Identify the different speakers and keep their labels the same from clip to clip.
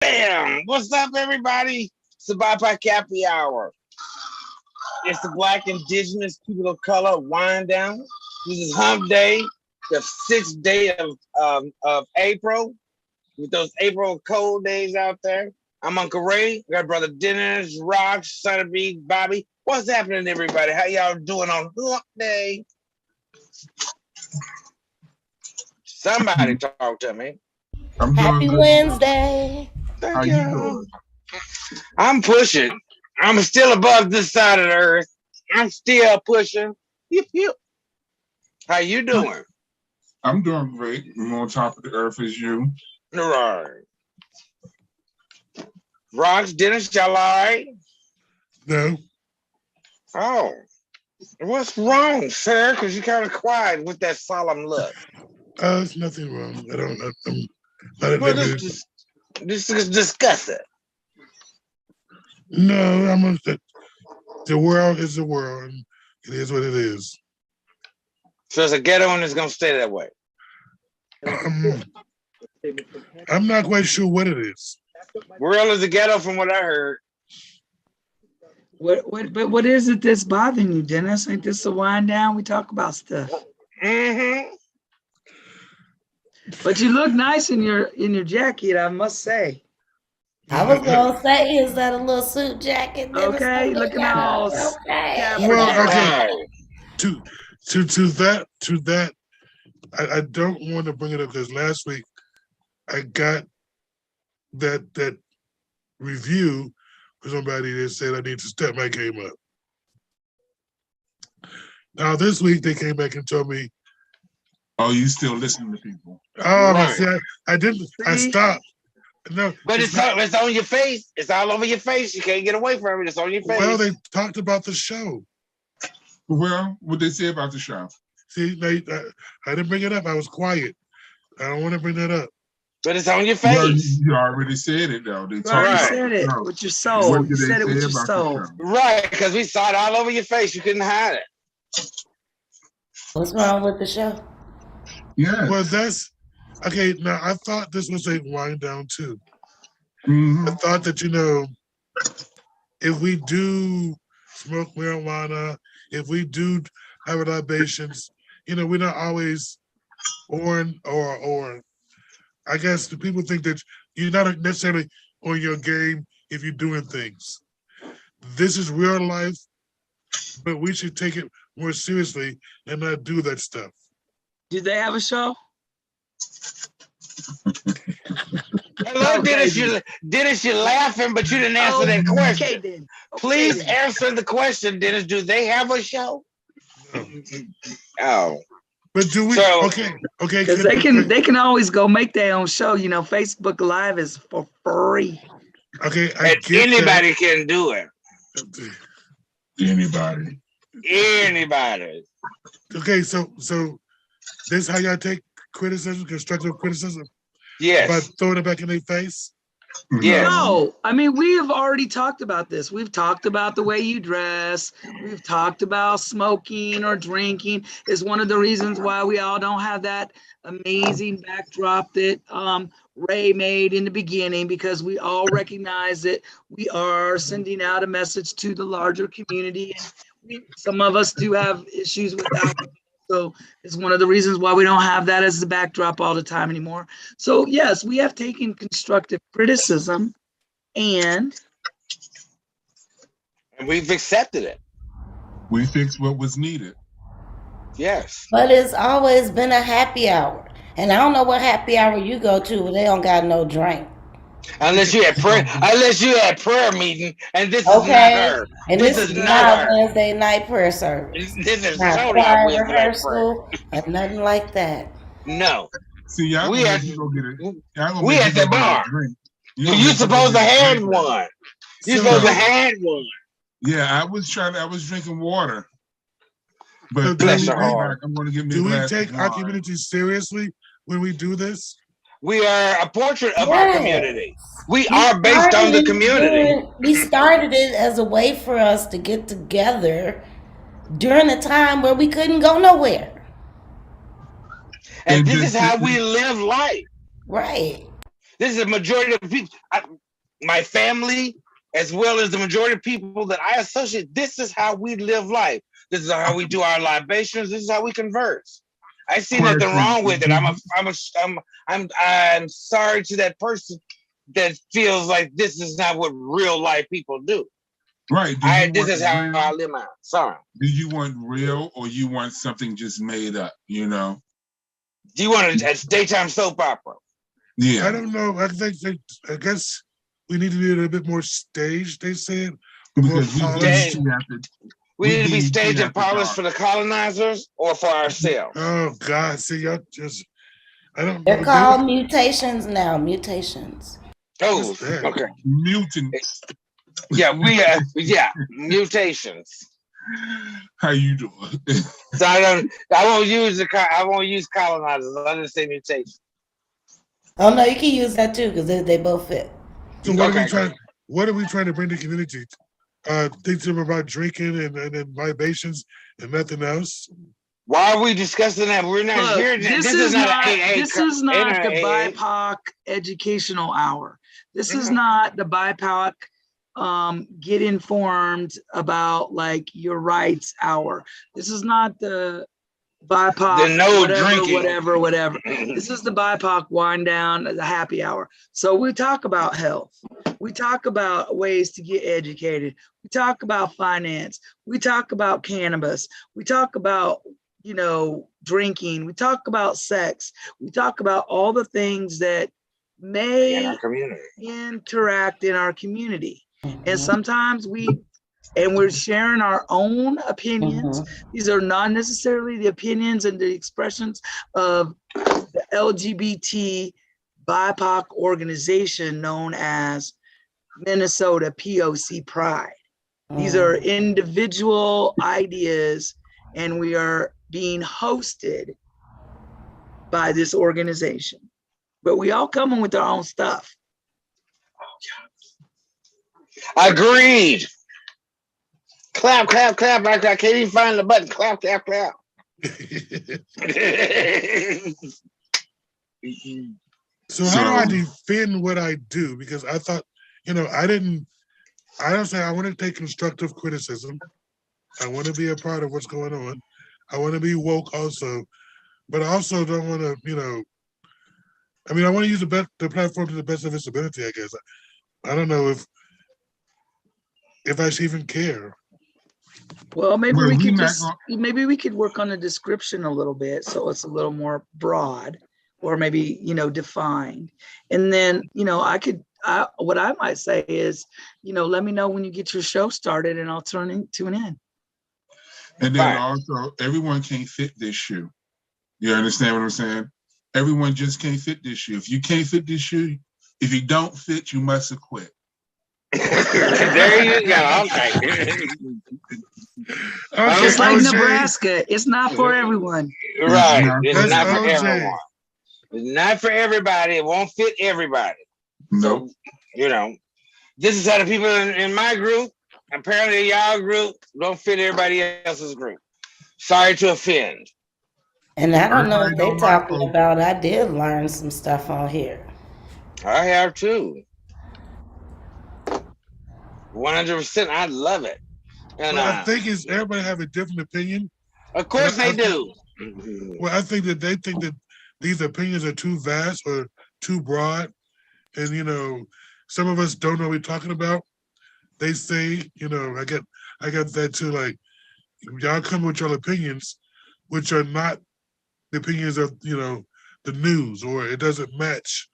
Speaker 1: Bam! What's up, everybody? It's the BIPOC Happy Hour. It's the Black Indigenous People of Color wind down. This is Hump Day, the 6th day of April, with those April cold days out there. I'm Uncle Ray. We got Brother Dennis, Rock, Son of B, Bobby. What's happening, everybody? How y'all doing on Hump Day? Somebody talk to me.
Speaker 2: Happy Wednesday.
Speaker 1: Thank you. I'm pushing. I'm still above this side of the earth. I'm still pushing. Yip, yip. How you doing?
Speaker 3: I'm doing great. I'm on top of the earth as you.
Speaker 1: All right. Rocks, Dennis, y'all all right?
Speaker 4: No.
Speaker 1: Oh. What's wrong, sir? Because you're kind of quiet with that solemn look.
Speaker 4: There's nothing wrong. I'm not
Speaker 1: Well, let's discuss it.
Speaker 4: No, the world is the world. And it is what it is.
Speaker 1: So it's a ghetto and it's going to stay that way.
Speaker 4: I'm not quite sure what it is.
Speaker 1: World is a ghetto from what I heard.
Speaker 5: What is it that's bothering you, Dennis? Ain't this a wind down? We talk about stuff.
Speaker 1: Mm-hmm.
Speaker 5: But you look nice in your jacket, I must say.
Speaker 2: I was gonna say, is that a little suit jacket?
Speaker 5: Okay, looking all
Speaker 2: okay.
Speaker 4: Well, okay.
Speaker 1: Right.
Speaker 4: To that, I don't want to bring it up because last week I got that review from somebody that said I need to step my game up. Now this week they came back and told me,
Speaker 3: "Oh, you still listening to people?"
Speaker 4: Oh,
Speaker 1: Right.
Speaker 4: see, I didn't. I stopped. No,
Speaker 1: But it's on your face. It's all over your face. You can't get away from it. It's on your face.
Speaker 4: Well, they talked about the show.
Speaker 3: Well, what they say about the show?
Speaker 4: See, I didn't bring it up. I was quiet. I don't want to bring that up.
Speaker 1: But it's on your face.
Speaker 3: Well, you already said it, though. They
Speaker 5: You
Speaker 3: talked about
Speaker 5: said
Speaker 3: the
Speaker 5: it
Speaker 3: show.
Speaker 5: with your soul.
Speaker 3: What
Speaker 5: You
Speaker 3: did they
Speaker 5: said it with
Speaker 3: say
Speaker 5: your
Speaker 3: about the
Speaker 5: soul.
Speaker 3: show?
Speaker 1: Right, because we saw it all over your face. You couldn't hide it.
Speaker 2: What's wrong with the show?
Speaker 3: Yeah.
Speaker 4: Well, that's okay. Now I thought this was a wind down too.
Speaker 3: Mm-hmm.
Speaker 4: I thought that if we do smoke marijuana, if we do have libations, we're not always or. I guess the people think that you're not necessarily on your game if you're doing things. This is real life, but we should take it more seriously and not do that stuff.
Speaker 5: Do they have a show?
Speaker 1: Hello,
Speaker 5: Okay,
Speaker 1: Dennis, you're laughing, but you didn't answer that question.
Speaker 5: Okay, then.
Speaker 1: Please answer the question, Dennis. Do they have a show?
Speaker 4: No.
Speaker 1: Oh.
Speaker 4: But do we?
Speaker 1: So-
Speaker 4: okay.
Speaker 5: Because they can always go make their own show. Facebook Live is for free.
Speaker 4: Okay, I
Speaker 1: And
Speaker 4: get
Speaker 1: anybody can do it.
Speaker 4: that.
Speaker 3: Anybody?
Speaker 1: Anybody.
Speaker 4: Okay, so this how y'all take criticism, constructive criticism, by
Speaker 1: Yes.
Speaker 4: throwing it back in their face?
Speaker 1: Yes.
Speaker 5: No, I mean, we have already talked about this. We've talked about the way you dress. We've talked about smoking or drinking is one of the reasons why we all don't have that amazing backdrop that Ray made in the beginning, because we all recognize that we are sending out a message to the larger community. And some of us do have issues with alcohol. So it's one of the reasons why we don't have that as the backdrop all the time anymore. So yes, we have taken constructive criticism and
Speaker 1: we've accepted it.
Speaker 3: We fixed what was needed.
Speaker 1: Yes.
Speaker 2: But it's always been a happy hour. And I don't know what happy hour you go to, but they don't got no drink.
Speaker 1: Unless you had prayer meeting, and this is
Speaker 2: Okay.
Speaker 1: not her.
Speaker 2: And this is not Wednesday night prayer service.
Speaker 1: This is
Speaker 2: Not
Speaker 1: so not
Speaker 2: choir
Speaker 1: Wednesday night prayer.
Speaker 2: rehearsal and nothing like that.
Speaker 1: No.
Speaker 3: See, y'all
Speaker 1: We
Speaker 3: gonna
Speaker 1: had-
Speaker 3: make me go get it.
Speaker 1: we at the bar. You supposed to have one. You supposed to have one.
Speaker 3: Yeah, I was drinking water. But
Speaker 4: So
Speaker 1: Bless your heart.
Speaker 3: I'm going to give me a
Speaker 4: Do we
Speaker 3: glass
Speaker 4: take
Speaker 3: of
Speaker 4: our
Speaker 3: wine.
Speaker 4: community seriously when we do this?
Speaker 1: We are a portrait of our
Speaker 2: Yes.
Speaker 1: community. We are based on the community.
Speaker 2: We started it as a way for us to get together during a time where we couldn't go nowhere.
Speaker 1: And
Speaker 3: And
Speaker 1: this
Speaker 3: just-
Speaker 1: is how we live life.
Speaker 2: Right.
Speaker 1: This is a majority of people, my family, as well as the majority of people that I associate. This is how we live life. This is how we do our libations. This is how we converse. I see nothing wrong with it. I'm sorry to that person that feels like this is not what real life people do.
Speaker 3: Right.
Speaker 1: This is how I live my life. Sorry.
Speaker 3: Do you want real or you want something just made up, you know?
Speaker 1: Do you want a daytime soap opera?
Speaker 3: Yeah.
Speaker 4: I don't know. I guess we need to be a little bit more staged, they said.
Speaker 3: Because
Speaker 1: we need to be staged and polished for the colonizers or for ourselves.
Speaker 4: Oh God, see y'all just I don't
Speaker 2: They're
Speaker 4: know.
Speaker 2: called mutations now. Mutations.
Speaker 1: Oh, okay.
Speaker 3: Mutants.
Speaker 1: Yeah, mutations.
Speaker 3: How you doing?
Speaker 1: So I won't use colonizers. I'll just say mutations.
Speaker 2: Oh no, you can use that too because they both fit.
Speaker 4: So what are we trying to bring to the community? Teach them about drinking and libations and nothing else.
Speaker 1: Why are we discussing that? We're not here.
Speaker 5: This is not the
Speaker 1: AA.
Speaker 5: BIPOC educational hour. This is not the BIPOC get informed about like your rights hour. This is not the BIPOC whatever. This is the BIPOC wind down, the happy hour. So we talk about health. We talk about ways to get educated. We talk about finance. We talk about cannabis. We talk about, drinking. We talk about sex. We talk about all the things that may interact in our community. And sometimes we're sharing our own opinions. These are not necessarily the opinions and the expressions of the LGBT BIPOC organization known as Minnesota POC Pride. These are individual ideas, and we are being hosted by this organization. But we all come in with our own stuff.
Speaker 1: Agreed. Clap, clap, clap. I can't even find the button. Clap, clap, clap.
Speaker 4: So how do I defend what I do? Because I thought, I don't say I want to take constructive criticism. I want to be a part of what's going on. I want to be woke also, but I also don't want to, I want to use the platform to the best of its ability, I guess. I don't know if I should even care.
Speaker 5: Well, maybe we could work on the description a little bit so it's a little more broad, or maybe defined. And then what I might say is let me know when you get your show started and I'll tune in.
Speaker 3: And then also, everyone can't fit this shoe. You understand what I'm saying? Everyone just can't fit this shoe. If you can't fit this shoe, if you don't fit, you must have quit.
Speaker 1: There you go. Okay.
Speaker 5: It's like Nebraska. It's not for everyone.
Speaker 1: Right. It's not for everyone. It's not for everybody. It won't fit everybody.
Speaker 3: Nope.
Speaker 1: So, this is how the people in my group, apparently y'all group, don't fit everybody else's group. Sorry to offend.
Speaker 2: And I don't know what they're talking about. I did learn some stuff on here.
Speaker 1: I have too. 100%. I love it. And
Speaker 4: I think everybody have a different opinion.
Speaker 1: Of course they do.
Speaker 4: Well, I think that they think that these opinions are too vast or too broad. And, some of us don't know what we're talking about. They say, I get that too. Like, y'all come with your opinions, which are not the opinions of, the news, or it doesn't match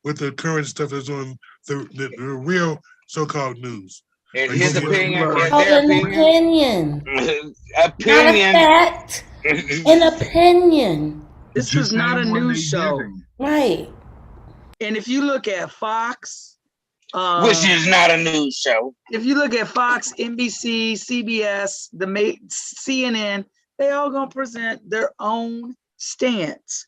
Speaker 4: with the current stuff that's on the real so-called news.
Speaker 1: And his opinion is
Speaker 2: their opinion.
Speaker 1: Opinion.
Speaker 2: Not a fact. An opinion.
Speaker 5: This is not a news show.
Speaker 2: Right.
Speaker 5: And if you look at Fox,
Speaker 1: which is not a news show.
Speaker 5: If you look at Fox, NBC, CBS, CNN, they all gonna present their own stance.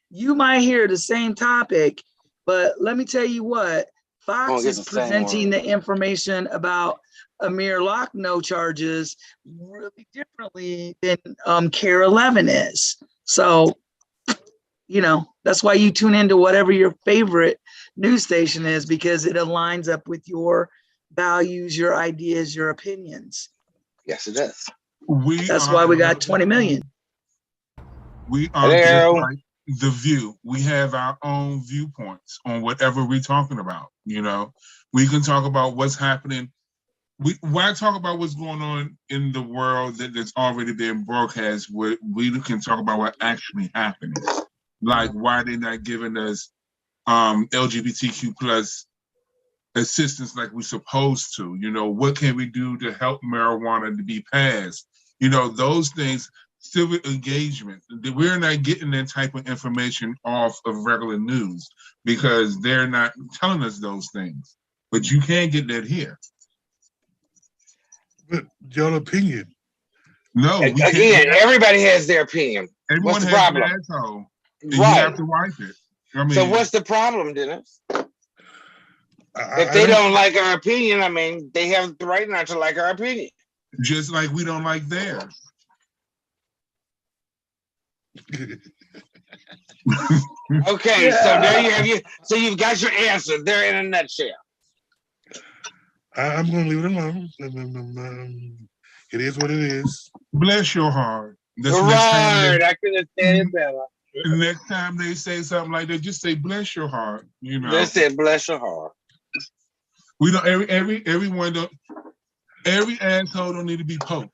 Speaker 5: You might hear the same topic, but let me tell you what, Fox is presenting the information about Amir Lochno charges really differently than CARE 11 is. So, that's why you tune into whatever your favorite news station is because it aligns up with your values, your ideas, your opinions.
Speaker 1: Yes, it does.
Speaker 5: That's why we got 20 million.
Speaker 3: We are just like The View. We have our own viewpoints on whatever we're talking about. You know, we can talk about what's happening. Why talk about what's going on in the world that's already been broadcast? We can talk about what actually happened. Like why they're not giving us LGBTQ plus assistance like we're supposed to. You know, what can we do to help marijuana to be passed? You know, those things. Civic engagement. We're not getting that type of information off of regular news because they're not telling us those things. But you can get that here.
Speaker 4: But your opinion.
Speaker 3: No, we
Speaker 1: again,
Speaker 3: can't.
Speaker 1: Everybody has their opinion.
Speaker 3: Everyone
Speaker 1: what's the
Speaker 3: has
Speaker 1: problem?
Speaker 3: an asshole, and
Speaker 1: right.
Speaker 3: You have to wipe it. I mean,
Speaker 1: so what's the problem, Dennis? If they don't like our opinion, I mean, they have the right not to like our opinion.
Speaker 3: Just like we don't like theirs.
Speaker 1: Okay, so there you have so you've got your answer there in a nutshell.
Speaker 4: I'm going to leave it alone. It is what it is.
Speaker 3: Bless your heart.
Speaker 1: Right, I could have said it better.
Speaker 3: Next time they say something like that, just say bless your heart. You know,
Speaker 1: they said bless your heart.
Speaker 3: We don't. Everyone don't. Every asshole don't need to be poked.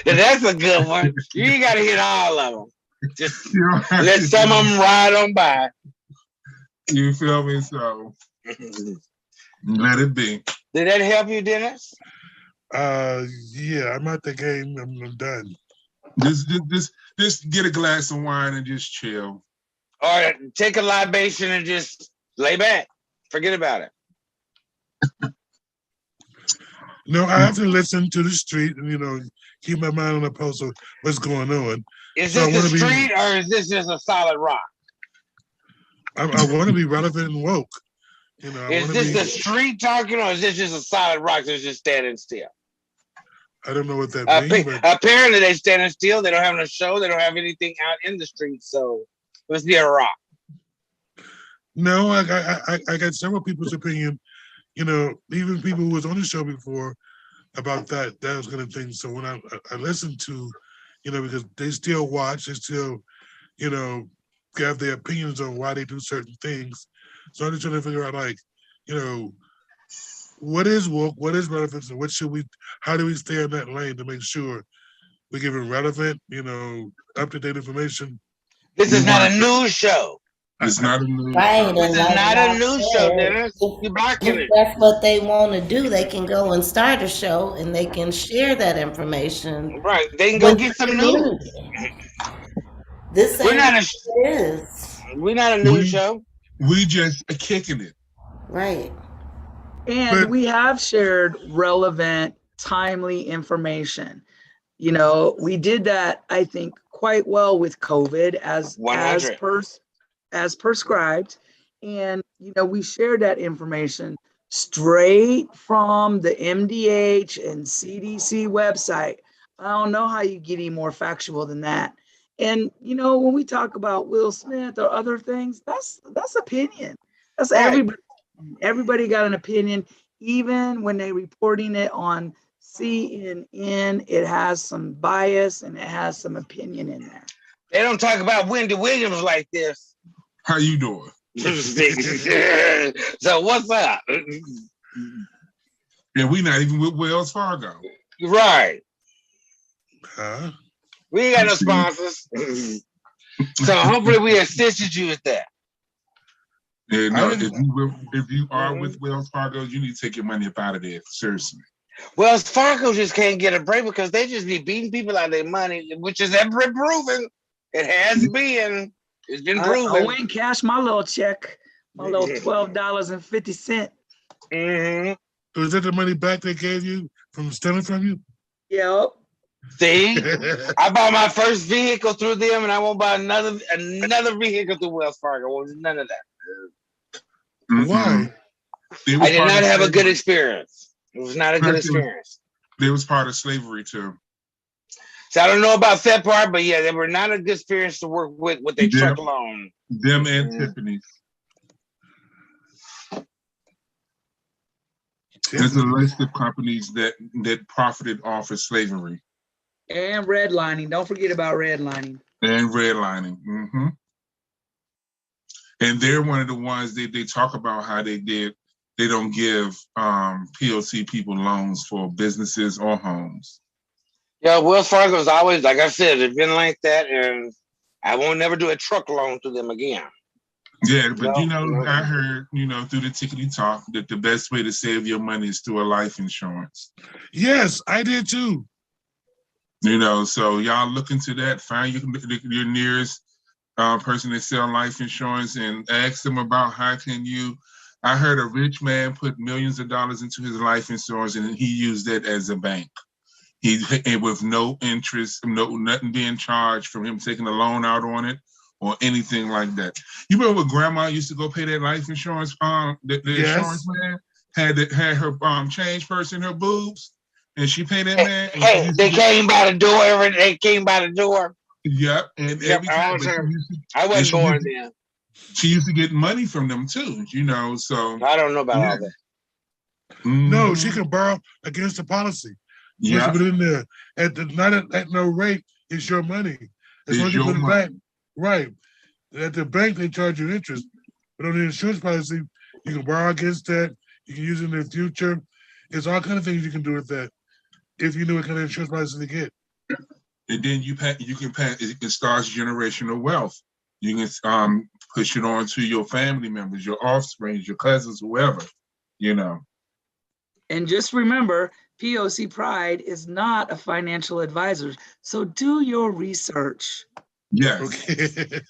Speaker 1: That's a good one. You ain't got to hit all of them. Just let some of them ride on by.
Speaker 3: You feel me? So let it be.
Speaker 1: Did that help you, Dennis?
Speaker 4: Yeah, I'm at the game. I'm done.
Speaker 3: Just get a glass of wine and just chill.
Speaker 1: Or take a libation and just lay back. Forget about it.
Speaker 4: No, I have to listen to the street and, you know, keep my mind on the pulse of what's going on.
Speaker 1: Is this the street or is this just a solid rock?
Speaker 4: I want to be relevant and woke. You know,
Speaker 1: is this the street talking or is this just a solid rock that's just standing still?
Speaker 4: I don't know what that means. But
Speaker 1: apparently they're standing still. They don't have no show. They don't have anything out in the street. So let's be a rock.
Speaker 4: No, I got several people's opinion. You know, even people who was on the show before about that was kind of thing. So when I listened to, you know, because they still watch, they still, you know, have their opinions on why they do certain things. So I'm just trying to figure out, like, you know, what is woke, what is relevance, and what should we, how do we stay in that lane to make sure we're giving relevant, you know, up-to-date information.
Speaker 1: This is not a news show.
Speaker 3: It's not a news
Speaker 2: show.
Speaker 1: This is not a news show, Dennis. You're blocking it.
Speaker 2: If that's what they want to do, they can go and start a show and they can share that information.
Speaker 1: Right. They can go get some news.
Speaker 2: This
Speaker 1: we're not a news show.
Speaker 3: We just kicking it.
Speaker 2: Right.
Speaker 5: And we have shared relevant, timely information. You know, we did that, I think, quite well with COVID as prescribed. And, you know, we shared that information straight from the MDH and CDC website. I don't know how you get any more factual than that. And, you know, when we talk about Will Smith or other things, that's opinion. That's right. Everybody got an opinion. Even when they reporting it on CNN, it has some bias and it has some opinion in there.
Speaker 1: They don't talk about Wendy Williams like this.
Speaker 3: How you doing?
Speaker 1: So what's up?
Speaker 3: And we not even with Wells Fargo.
Speaker 1: Right.
Speaker 4: Huh?
Speaker 1: We ain't got no sponsors. So hopefully we assisted you with that.
Speaker 3: Yeah, no, if you are with Wells Fargo, you need to take your money up out of there. Seriously.
Speaker 1: Wells Fargo just can't get a break because they just be beating people out of their money, which is ever proven. It has been. It's been proven.
Speaker 5: I went and cashed my little check, my little $12.50.
Speaker 1: Mm-hmm.
Speaker 4: So is that the money back they gave you from stealing from you?
Speaker 5: Yep.
Speaker 1: See, I bought my first vehicle through them, and I won't buy another vehicle through Wells Fargo. None of that.
Speaker 4: Why?
Speaker 1: I did not have a good experience. It was not a good experience.
Speaker 3: It was part of slavery too.
Speaker 1: So I don't know about that part, but yeah, they were not a good experience to work with a truck loan.
Speaker 3: Them and Tiffany's. There's a list of companies that profited off of slavery.
Speaker 5: And redlining. Don't forget about redlining.
Speaker 3: And redlining. Mm-hmm. And they're one of the ones they talk about how they don't give POC people loans for businesses or homes.
Speaker 1: Yeah, Wells Fargo's always, like I said, it's been like that, and I won't never do a truck loan to them again.
Speaker 3: Yeah, but I heard, through the tickety talk that the best way to save your money is through a life insurance.
Speaker 4: Yes, I did too.
Speaker 3: So y'all look into that. Find your nearest person that sell life insurance and ask them about how can you. I heard a rich man put millions of dollars into his life insurance and he used it as a bank. And with no interest, nothing being charged from him taking a loan out on it or anything like that. You remember when Grandma used to go pay that life insurance? The insurance man had her change purse in her boobs, and she paid that man.
Speaker 1: Hey, they came by the door. They came by the door.
Speaker 3: Yep, and every time
Speaker 1: I wasn't born then.
Speaker 3: She used to get money from them too. So
Speaker 1: I don't know about all that.
Speaker 4: Mm-hmm. No, she can borrow against the policy. Yeah, put it in there not at no rate. It's your money. As long as you put it back, right? At the bank, they charge you interest, but on the insurance policy, you can borrow against that. You can use it in the future. There's all kinds of things you can do with that if you know what kind of insurance policy to get.
Speaker 3: And then you can pass. It starts generational wealth. You can push it on to your family members, your offspring, your cousins, whoever.
Speaker 5: And just remember, POC Pride is not a financial advisor. So do your research.
Speaker 3: Yes. Okay.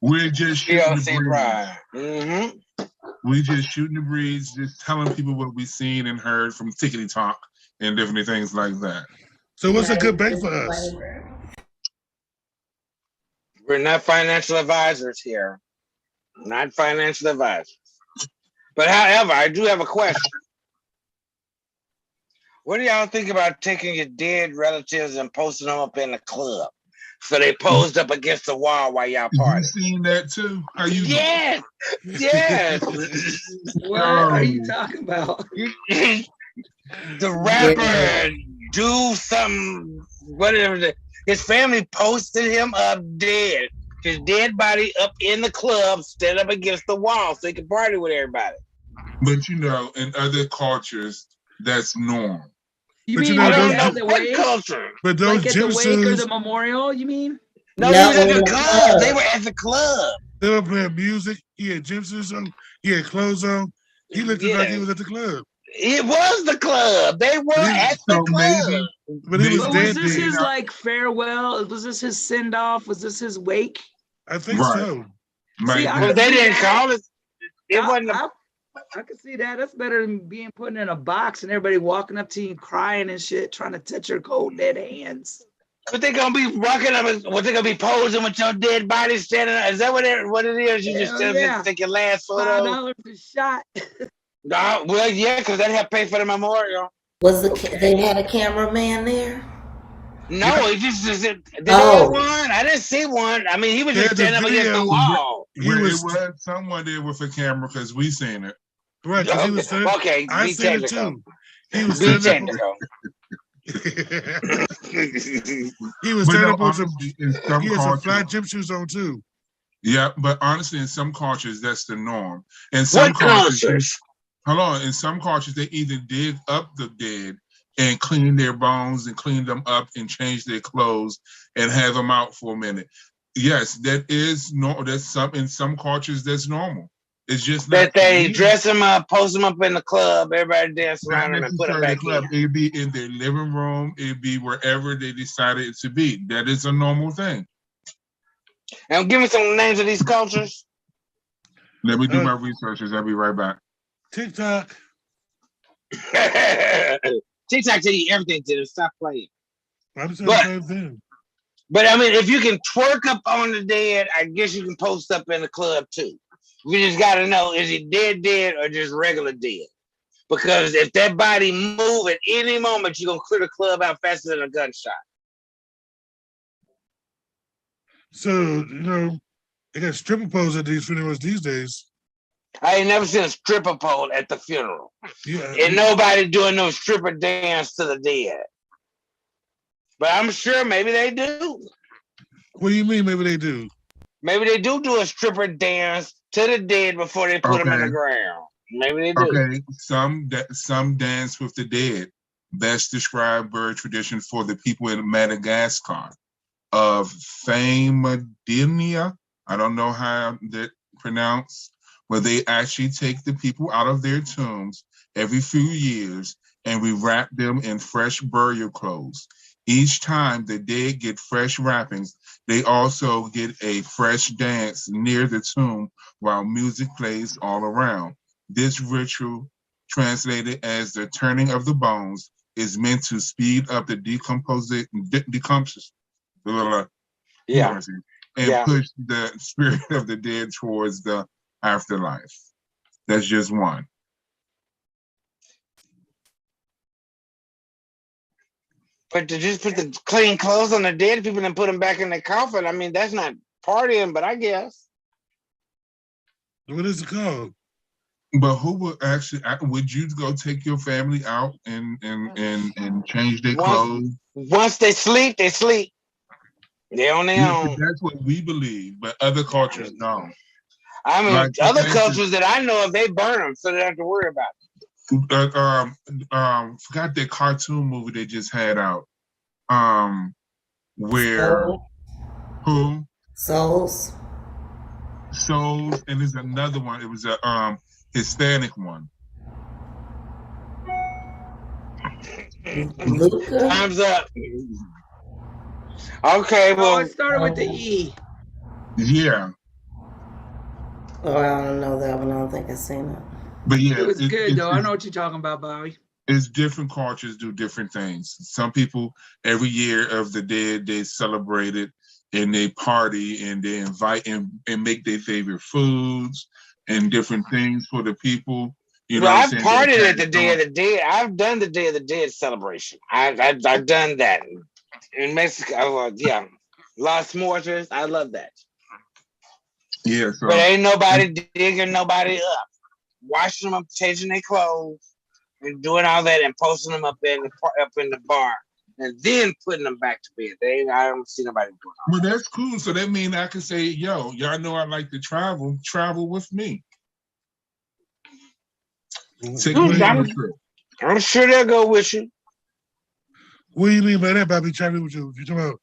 Speaker 3: We're just shooting the breeze.
Speaker 1: Pride. Mm-hmm.
Speaker 3: We're just shooting the breeze, just telling people what we've seen and heard from Tickety Talk and different things like that.
Speaker 4: So what's a good bank for us?
Speaker 1: We're not financial advisors here. Not financial advisors. But however, I do have a question. What do y'all think about taking your dead relatives and posting them up in the club? So they posed up against the wall while y'all party.
Speaker 3: You seen that too? Are you?
Speaker 1: Yes. Yes.
Speaker 5: What are you talking about?
Speaker 1: The rapper do something, whatever. His family posted him up dead. His dead body up in the club, stand up against the wall so he could party with everybody.
Speaker 3: But in other cultures, that's norm.
Speaker 5: You mean
Speaker 1: I don't know the wake culture?
Speaker 4: But those
Speaker 5: like at the wake or the memorial, you mean?
Speaker 1: No, he was at the club. They were at the club.
Speaker 4: They were playing music. He had gym suits on. He had clothes on. He looked like he was at the club.
Speaker 1: It was the club. They were at the club.
Speaker 4: But he was dead.
Speaker 5: Was this his like farewell? Was this his send off? Was this his wake?
Speaker 4: I think so.
Speaker 5: See,
Speaker 1: they didn't call it. It wasn't.
Speaker 5: I can see that. That's better than being put in a box and everybody walking up to you crying and shit, trying to touch your cold dead hands.
Speaker 1: But they gonna be walking up. What they gonna be posing with your dead body standing? Is that what it is? You just take your last photo.
Speaker 5: $5 a shot.
Speaker 1: No, well, yeah, because they have to pay for the memorial.
Speaker 2: They had a cameraman there?
Speaker 1: No, he just did they have one? I didn't see one. I mean, he was just standing up against the wall.
Speaker 3: It was someone there with a camera because we seen it.
Speaker 4: Right.
Speaker 1: Okay,
Speaker 4: he was standing,
Speaker 1: okay,
Speaker 4: I
Speaker 1: be
Speaker 4: seen
Speaker 1: technical.
Speaker 4: It too. He was standing
Speaker 1: technical.
Speaker 4: He was standing up on some.
Speaker 3: He
Speaker 4: had some flat gym shoes on too.
Speaker 3: Yeah, but honestly, in some cultures, that's the norm. In some cultures? Hold on. In some cultures, they either dig up the dead and clean their bones and clean them up and change their clothes and have them out for a minute. Yes, that is normal. In some cultures that's normal. It's just
Speaker 1: that they dress them up, post them up in the club, everybody dance around them and put them back in.
Speaker 3: It'd be in their living room, it'd be wherever they decided it to be. That is a normal thing.
Speaker 1: And give me some names of these cultures.
Speaker 3: Let me do my researches. I'll be right back.
Speaker 4: TikTok.
Speaker 1: TikTok tell you everything to them. Stop playing.
Speaker 4: I'm saying the same thing.
Speaker 1: But I mean, if you can twerk up on the dead, I guess you can post up in the club too. You just gotta know, is he dead or just regular dead? Because if that body move at any moment, you're gonna clear the club out faster than a gunshot.
Speaker 4: So, they got stripper poles at these funerals these days.
Speaker 1: I ain't never seen a stripper pole at the funeral.
Speaker 4: Yeah.
Speaker 1: And nobody doing no stripper dance to the dead. But I'm sure maybe they do.
Speaker 4: What do you mean maybe they do?
Speaker 1: Maybe they do a stripper dance to the dead before they put them in the ground. Maybe they do.
Speaker 3: Okay, some dance with the dead. Best described bird tradition for the people in Madagascar of Famadinia. I don't know how that pronounced, where they actually take the people out of their tombs every few years and we wrap them in fresh burial clothes. Each time the dead get fresh wrappings, they also get a fresh dance near the tomb while music plays all around. This ritual, translated as the turning of the bones, is meant to speed up the decomposition and push the spirit of the dead towards the afterlife. That's just one.
Speaker 1: But to just put the clean clothes on the dead people and put them back in the coffin, I mean, that's not partying, but I guess.
Speaker 4: What is it called?
Speaker 3: But who would you go take your family out and change their clothes?
Speaker 1: Once they sleep, they sleep. They're on their own.
Speaker 3: That's what we believe, but other cultures don't.
Speaker 1: I mean, like other cultures that I know of, they burn them, so they don't have to worry about it.
Speaker 3: Forgot that cartoon movie they just had out. Where who?
Speaker 2: Souls,
Speaker 3: and there's another one. It was a Hispanic one.
Speaker 2: Luca.
Speaker 1: Time's up. Okay, well,
Speaker 5: it started with the E.
Speaker 3: Yeah.
Speaker 2: Oh, I don't know that one. I don't think I've seen it.
Speaker 3: But yeah,
Speaker 5: it was good though. I know what you're talking about, Bobby.
Speaker 3: It's different cultures do different things. Some people every year of the dead they celebrate it and they party and they invite and make their favorite foods and different things for the people. You know,
Speaker 1: I've partied at the Day of the Dead. I've done the Day of the Dead celebration. I've done that in Mexico. Yeah, Los Muertos. I love that.
Speaker 3: Yeah,
Speaker 1: but ain't nobody digging nobody up, washing them up, changing their clothes, and doing all that, and posting them up in the bar, and then putting them back to bed. I don't see nobody doing all
Speaker 3: that. Well, that's cool. So that means I can say, yo, y'all know I like to travel. Travel with me.
Speaker 1: I'm sure they'll go with you.
Speaker 4: What do you mean by that, Bobby? Traveling with you? You talking about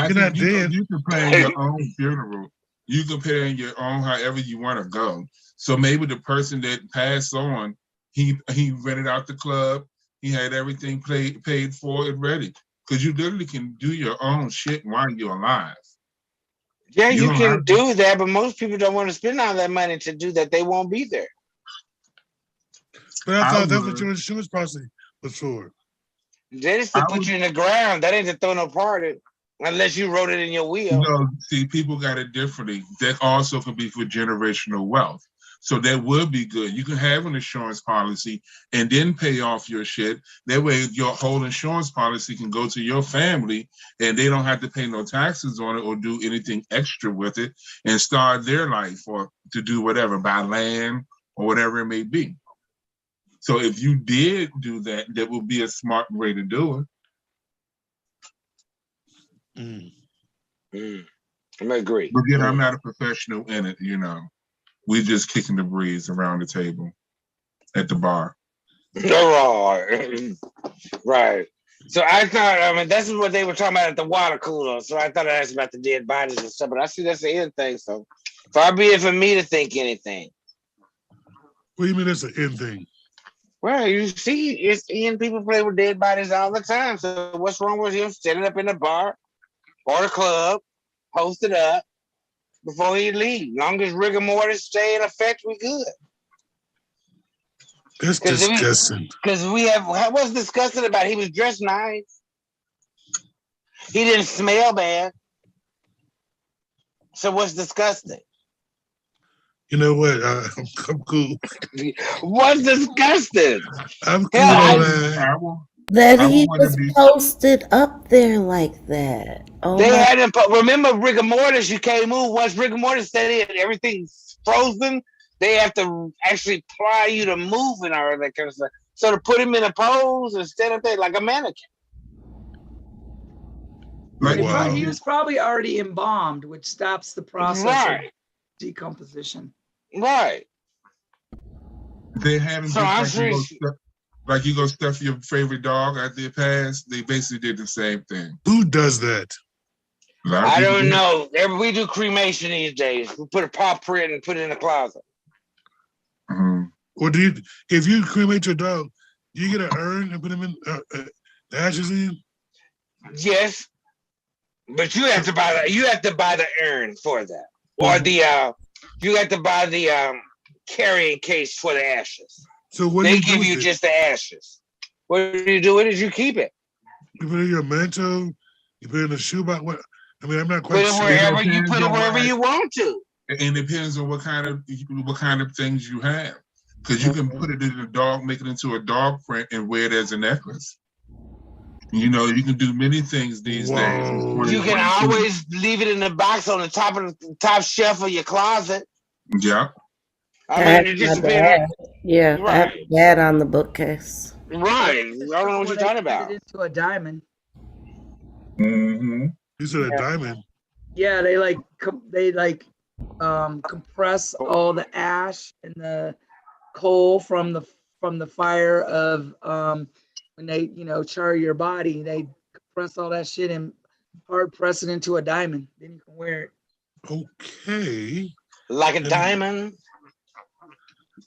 Speaker 4: you're not dead?
Speaker 3: You can plan your own funeral. You can plan your own however you want to go. So maybe the person that passed on, he rented out the club. He had everything paid for and ready. Because you literally can do your own shit while you're alive.
Speaker 1: Yeah, you can do that, but most people don't want to spend all that money to do that. They won't be there.
Speaker 4: But I thought that's what your insurance policy was for.
Speaker 1: That is to put you in the ground. That ain't to throw no party. Unless you wrote it in your will.
Speaker 3: No, see, people got it differently. That also can be for generational wealth. So that would be good. You can have an insurance policy and then pay off your shit. That way your whole insurance policy can go to your family and they don't have to pay no taxes on it or do anything extra with it and start their life or to do whatever, buy land or whatever it may be. So if you did do that, that would be a smart way to do it.
Speaker 1: I agree.
Speaker 3: But again, I'm not a professional in it, you know. We just kicking the breeze around the table at the bar.
Speaker 1: Right. So I thought, that's what they were talking about at the water cooler. So I thought I asked about the dead bodies and stuff, but I see that's the end thing. So far be it for me to think anything.
Speaker 4: What do you mean that's an end thing?
Speaker 1: Well, you see, it's Ian. People play with dead bodies all the time. So what's wrong with him standing up in the bar or the club, posted up before he leave? Long as rigor mortis stay in effect, we good.
Speaker 4: That's disgusting.
Speaker 1: Because we have what's disgusting about it? He was dressed nice. He didn't smell bad. So what's disgusting?
Speaker 4: You know what? I'm cool.
Speaker 1: What's disgusting?
Speaker 4: I'm cool.
Speaker 2: That
Speaker 3: I
Speaker 2: he
Speaker 3: want to
Speaker 2: was
Speaker 3: be.
Speaker 2: posted up there like that. Oh
Speaker 1: They
Speaker 2: my!
Speaker 1: hadn't. Remember rigor mortis? You can't move once rigor mortis set in. Everything's frozen. They have to actually pry you to move and all that kind of stuff. So to put him in a pose instead of that, like a mannequin.
Speaker 3: Like
Speaker 4: Wow.
Speaker 5: He was probably already embalmed, which stops the process of
Speaker 1: Right.
Speaker 5: decomposition.
Speaker 1: Right.
Speaker 3: they had him
Speaker 1: So
Speaker 3: just
Speaker 1: I'm
Speaker 3: like
Speaker 1: sure.
Speaker 3: you go stuff your favorite dog after it passed. They basically did the same thing.
Speaker 4: Who does that?
Speaker 3: A lot of
Speaker 1: I
Speaker 3: people
Speaker 1: don't
Speaker 3: did.
Speaker 1: know. We do cremation these days. We put a Poc Pride and put it in the closet.
Speaker 3: Mhm.
Speaker 4: Or do you, if you cremate your dog, do you get an urn and put him in the ashes in?
Speaker 1: Yes, but you have to buy the urn for that, or you have to buy the carrying case for the ashes.
Speaker 4: So what do
Speaker 1: They
Speaker 4: you do
Speaker 1: give
Speaker 4: with
Speaker 1: you
Speaker 4: it?
Speaker 1: just the ashes. What do you do with it? Is you keep it.
Speaker 4: You put it in your mantle. You put it in a shoebox. What? I mean, I'm not
Speaker 1: Put
Speaker 4: quite
Speaker 1: it
Speaker 4: sure.
Speaker 1: wherever you
Speaker 3: depends
Speaker 1: put it
Speaker 3: on
Speaker 1: wherever
Speaker 3: what-
Speaker 1: you want to.
Speaker 3: It depends on what kind of things you have, because you can put it in a dog, make it into a dog print, and wear it as a necklace. You know, you can do many things these days. in
Speaker 4: Whoa.
Speaker 1: You can
Speaker 3: 2022.
Speaker 1: always leave it in the box on the top shelf of your closet.
Speaker 3: Yeah.
Speaker 1: I mean,
Speaker 2: That's
Speaker 1: it just
Speaker 2: my
Speaker 1: depends.
Speaker 2: dad. Yeah, I have
Speaker 1: Right.
Speaker 2: that on the bookcase.
Speaker 1: Right. I don't know what you're talking
Speaker 5: Put
Speaker 1: about.
Speaker 5: it into a diamond.
Speaker 3: Mm-hmm.
Speaker 4: You said a diamond.
Speaker 5: Yeah, they compress all the ash and the coal from the fire of when they char your body. They compress all that shit and hard press it into a diamond. Then you can wear it.
Speaker 4: Okay.
Speaker 1: Like a
Speaker 4: And
Speaker 1: diamond.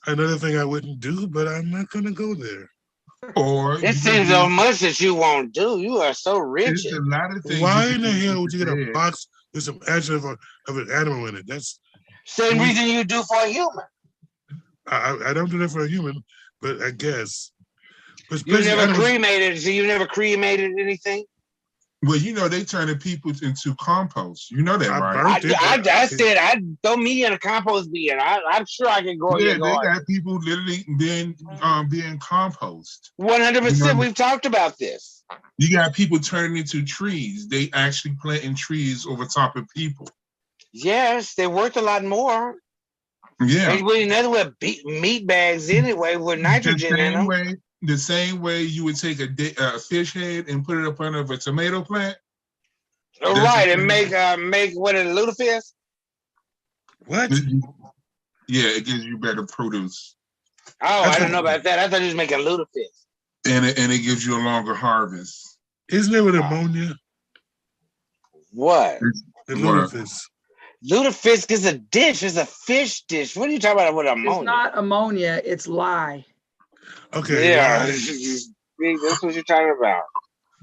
Speaker 4: another thing I wouldn't do, but I'm not gonna go there.
Speaker 3: Or
Speaker 1: It
Speaker 3: you can
Speaker 1: seems
Speaker 3: do,
Speaker 1: so much that you won't do. You are so rich.
Speaker 3: there's a lot of things.
Speaker 4: Why
Speaker 3: you
Speaker 4: in
Speaker 3: can
Speaker 4: the
Speaker 3: do
Speaker 4: hell
Speaker 3: with
Speaker 4: would you get a
Speaker 3: the
Speaker 4: box with some ashes of an animal in it? That's
Speaker 1: Same reason you do for a human.
Speaker 4: I don't do that for a human, but I guess. But
Speaker 1: You
Speaker 4: especially
Speaker 1: never
Speaker 4: animals,
Speaker 1: cremated, so you never cremated anything.
Speaker 3: Well, you know, they turning people into compost. You know that,
Speaker 4: I
Speaker 3: right?
Speaker 4: burnt it.
Speaker 1: I said I'd throw me in a compost bin. I'm sure I can grow
Speaker 3: Yeah,
Speaker 1: your
Speaker 3: they
Speaker 1: garden.
Speaker 3: got people literally being compost.
Speaker 1: 100%. We've talked about this.
Speaker 3: You got people turning into trees. They actually planting trees over top of people.
Speaker 1: Yes, they're worth a lot more.
Speaker 3: Yeah.
Speaker 1: And we another way meat bags anyway with nitrogen in them.
Speaker 3: The same way you would take a fish head and put it up under a tomato plant.
Speaker 1: Oh, right, and make what a lutefisk.
Speaker 4: What?
Speaker 3: Yeah, it gives you better produce.
Speaker 1: Oh, I don't know about that. I thought he was making lutefisk.
Speaker 3: And it gives you a longer harvest.
Speaker 4: Isn't there with ammonia?
Speaker 1: What?
Speaker 4: The lutefisk.
Speaker 1: Lutefisk is a dish. It's a fish dish. What are you talking about with ammonia?
Speaker 5: It's not ammonia. It's lye.
Speaker 4: Okay.
Speaker 1: Yeah,
Speaker 4: Lye.
Speaker 1: that's what you're talking about.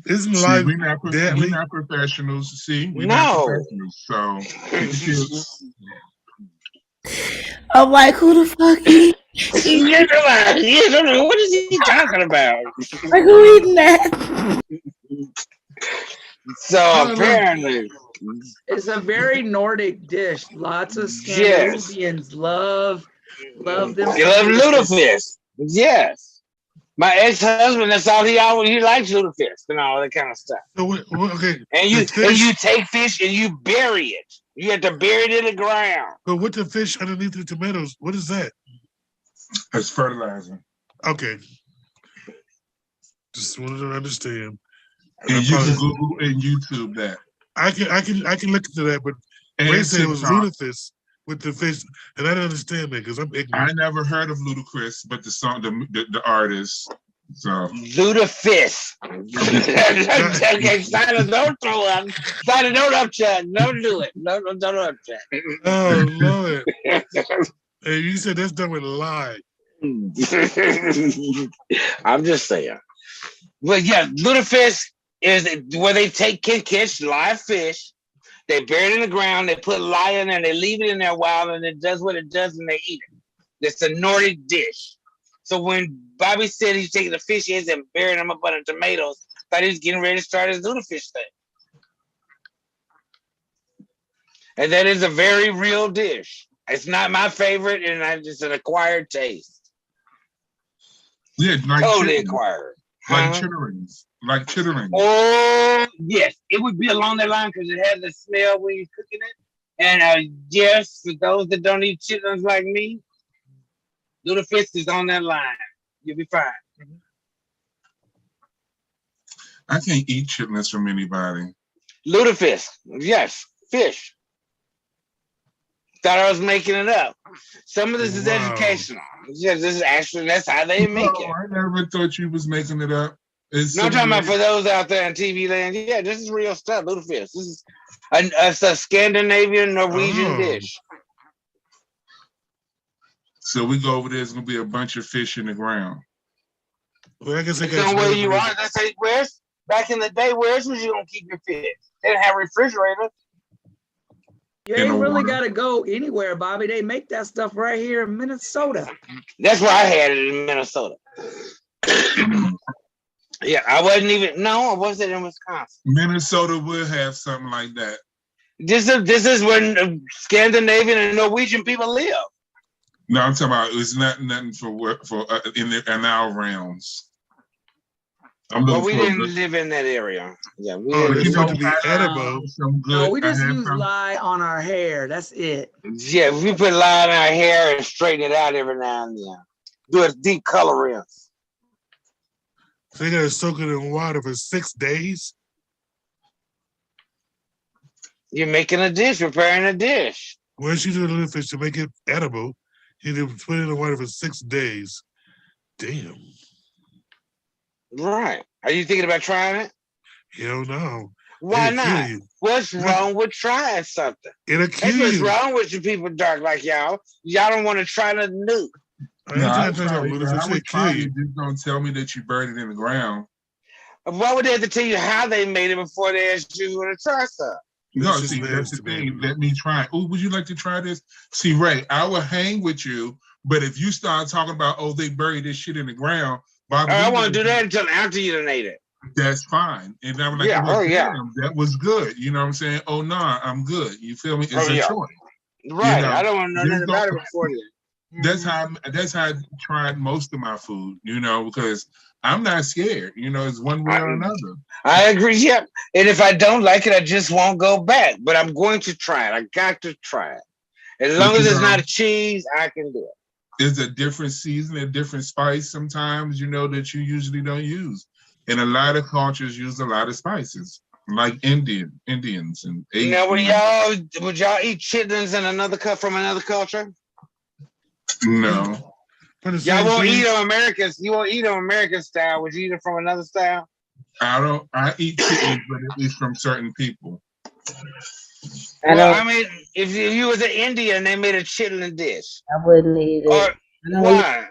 Speaker 4: Isn't lye deadly?
Speaker 3: We're not professionals. See, we're
Speaker 1: No.
Speaker 3: not professionals. So
Speaker 2: I'm like, who the fuck is?
Speaker 1: What is he talking about?
Speaker 2: Like, who eating that?
Speaker 1: So apparently,
Speaker 5: It's a very Nordic dish. Lots of Scandinavians love them.
Speaker 1: You love lutefisk. Yes. My ex-husband, that's all he likes lutefisk and all that kind of stuff.
Speaker 4: So, okay.
Speaker 1: And you take fish and you bury it. You have to bury it in the ground.
Speaker 4: But with the fish underneath the tomatoes, what is that?
Speaker 3: it's fertilizer.
Speaker 4: Okay. Just wanted to understand.
Speaker 3: And you can Google and YouTube that.
Speaker 4: I can look into that, but Ray said it was lutefisk with the fish, and I didn't understand that because I'm ignorant.
Speaker 3: I never heard of Ludacris, but the song, the artist. So
Speaker 1: lutefisk. Okay, Simon, don't throw up. Simon, don't upset. Don't do it. Don't upset.
Speaker 4: Oh Lord! Hey, you said that's done with lye.
Speaker 1: I'm just saying. But yeah, lutefisk is where they can catch live fish. They bury it in the ground. They put lye in there. And they leave it in there a while, and it does what it does, and they eat it. It's a Nordic dish. So when Bobby said he's taking the fish heads and burying them up under tomatoes, I thought he was getting ready to start his lutefisk thing. And that is a very real dish. It's not my favorite, and it's an acquired taste.
Speaker 3: yeah, like
Speaker 1: totally acquired.
Speaker 3: Like chitterlings. Like chitterlings.
Speaker 1: Oh, yes. It would be along that line because it has the smell when you're cooking it. And yes, for those that don't eat chitlins like me, lutefisk is on that line. You'll be fine.
Speaker 3: I can't eat chitlins from anybody.
Speaker 1: Lutefisk, yes, fish. Thought I was making it up. Some of this is educational. Yes, this is actually, that's how they make it.
Speaker 3: I never thought you was making it up.
Speaker 1: No, I'm talking about for those out there in TV land. Yeah, this is real stuff. Lutefisk. This is a Scandinavian Norwegian dish.
Speaker 3: So we go over there. There's gonna be a bunch of fish in the ground.
Speaker 4: Well, I guess I
Speaker 1: got where you are. Let's say where's back in the day. Where's was you gonna keep your fish? They didn't have refrigerators.
Speaker 5: You ain't really got to go anywhere, Bobby. They make that stuff right here in Minnesota.
Speaker 1: That's where I had it in Minnesota. Yeah, I wasn't in Wisconsin.
Speaker 3: Minnesota will have something like that.
Speaker 1: This is where Scandinavian and Norwegian people live.
Speaker 3: No, I'm talking about it's nothing for in our realms.
Speaker 1: Well, we didn't live in that area. Yeah, we
Speaker 4: it's going to be edible.
Speaker 5: No, we just use lye on our hair. That's it.
Speaker 1: Yeah, we put lye in our hair and straighten it out every now and then. Do a deep color rinse.
Speaker 4: So you got to soak it in water for 6 days?
Speaker 1: You're making a dish, preparing a dish.
Speaker 4: Once you do the lutefisk to make it edible, you need to put it in the water for 6 days. Damn.
Speaker 1: Right. Are you thinking about trying it?
Speaker 4: Hell no.
Speaker 1: Why not? What's wrong with trying something?
Speaker 4: It'll kill you.
Speaker 1: What's wrong with you people dark like y'all? Y'all don't want to try nothing new.
Speaker 3: I would try you. Just don't tell me that you buried it in the ground.
Speaker 1: Why would they have to tell you how they made it before they asked you to try something?
Speaker 3: No, see, that's the thing. Let me try. Oh, would you like to try this? See, Ray, I will hang with you, but if you start talking about, oh, they buried this shit in the ground, Bobby,
Speaker 1: I want to do that until after you done ate it.
Speaker 3: That's fine. And I'm like, that was good. You know what I'm saying? Oh, no, I'm good. You feel me? It's a choice.
Speaker 1: Right. You know, I don't want to know nothing about it before then.
Speaker 3: That's how I tried most of my food, you know, because I'm not scared. You know, it's one way or another.
Speaker 1: I agree. Yep. And if I don't like it, I just won't go back. But I'm going to try it. I got to try it. As long as it's not a cheese, I can do it.
Speaker 3: It's a different season, a different spice sometimes, you know, that you usually don't use. And a lot of cultures use a lot of spices, like Indians and Asian.
Speaker 1: Now, would y'all eat chitlins in another from another culture?
Speaker 3: No.
Speaker 1: Y'all won't eat them Americans. You won't eat them American style. Would you eat it from another style?
Speaker 3: I eat chitlins, but at least from certain people.
Speaker 1: I mean, if you was in India and they made a chitlin dish,
Speaker 2: I wouldn't eat it.
Speaker 1: Or why?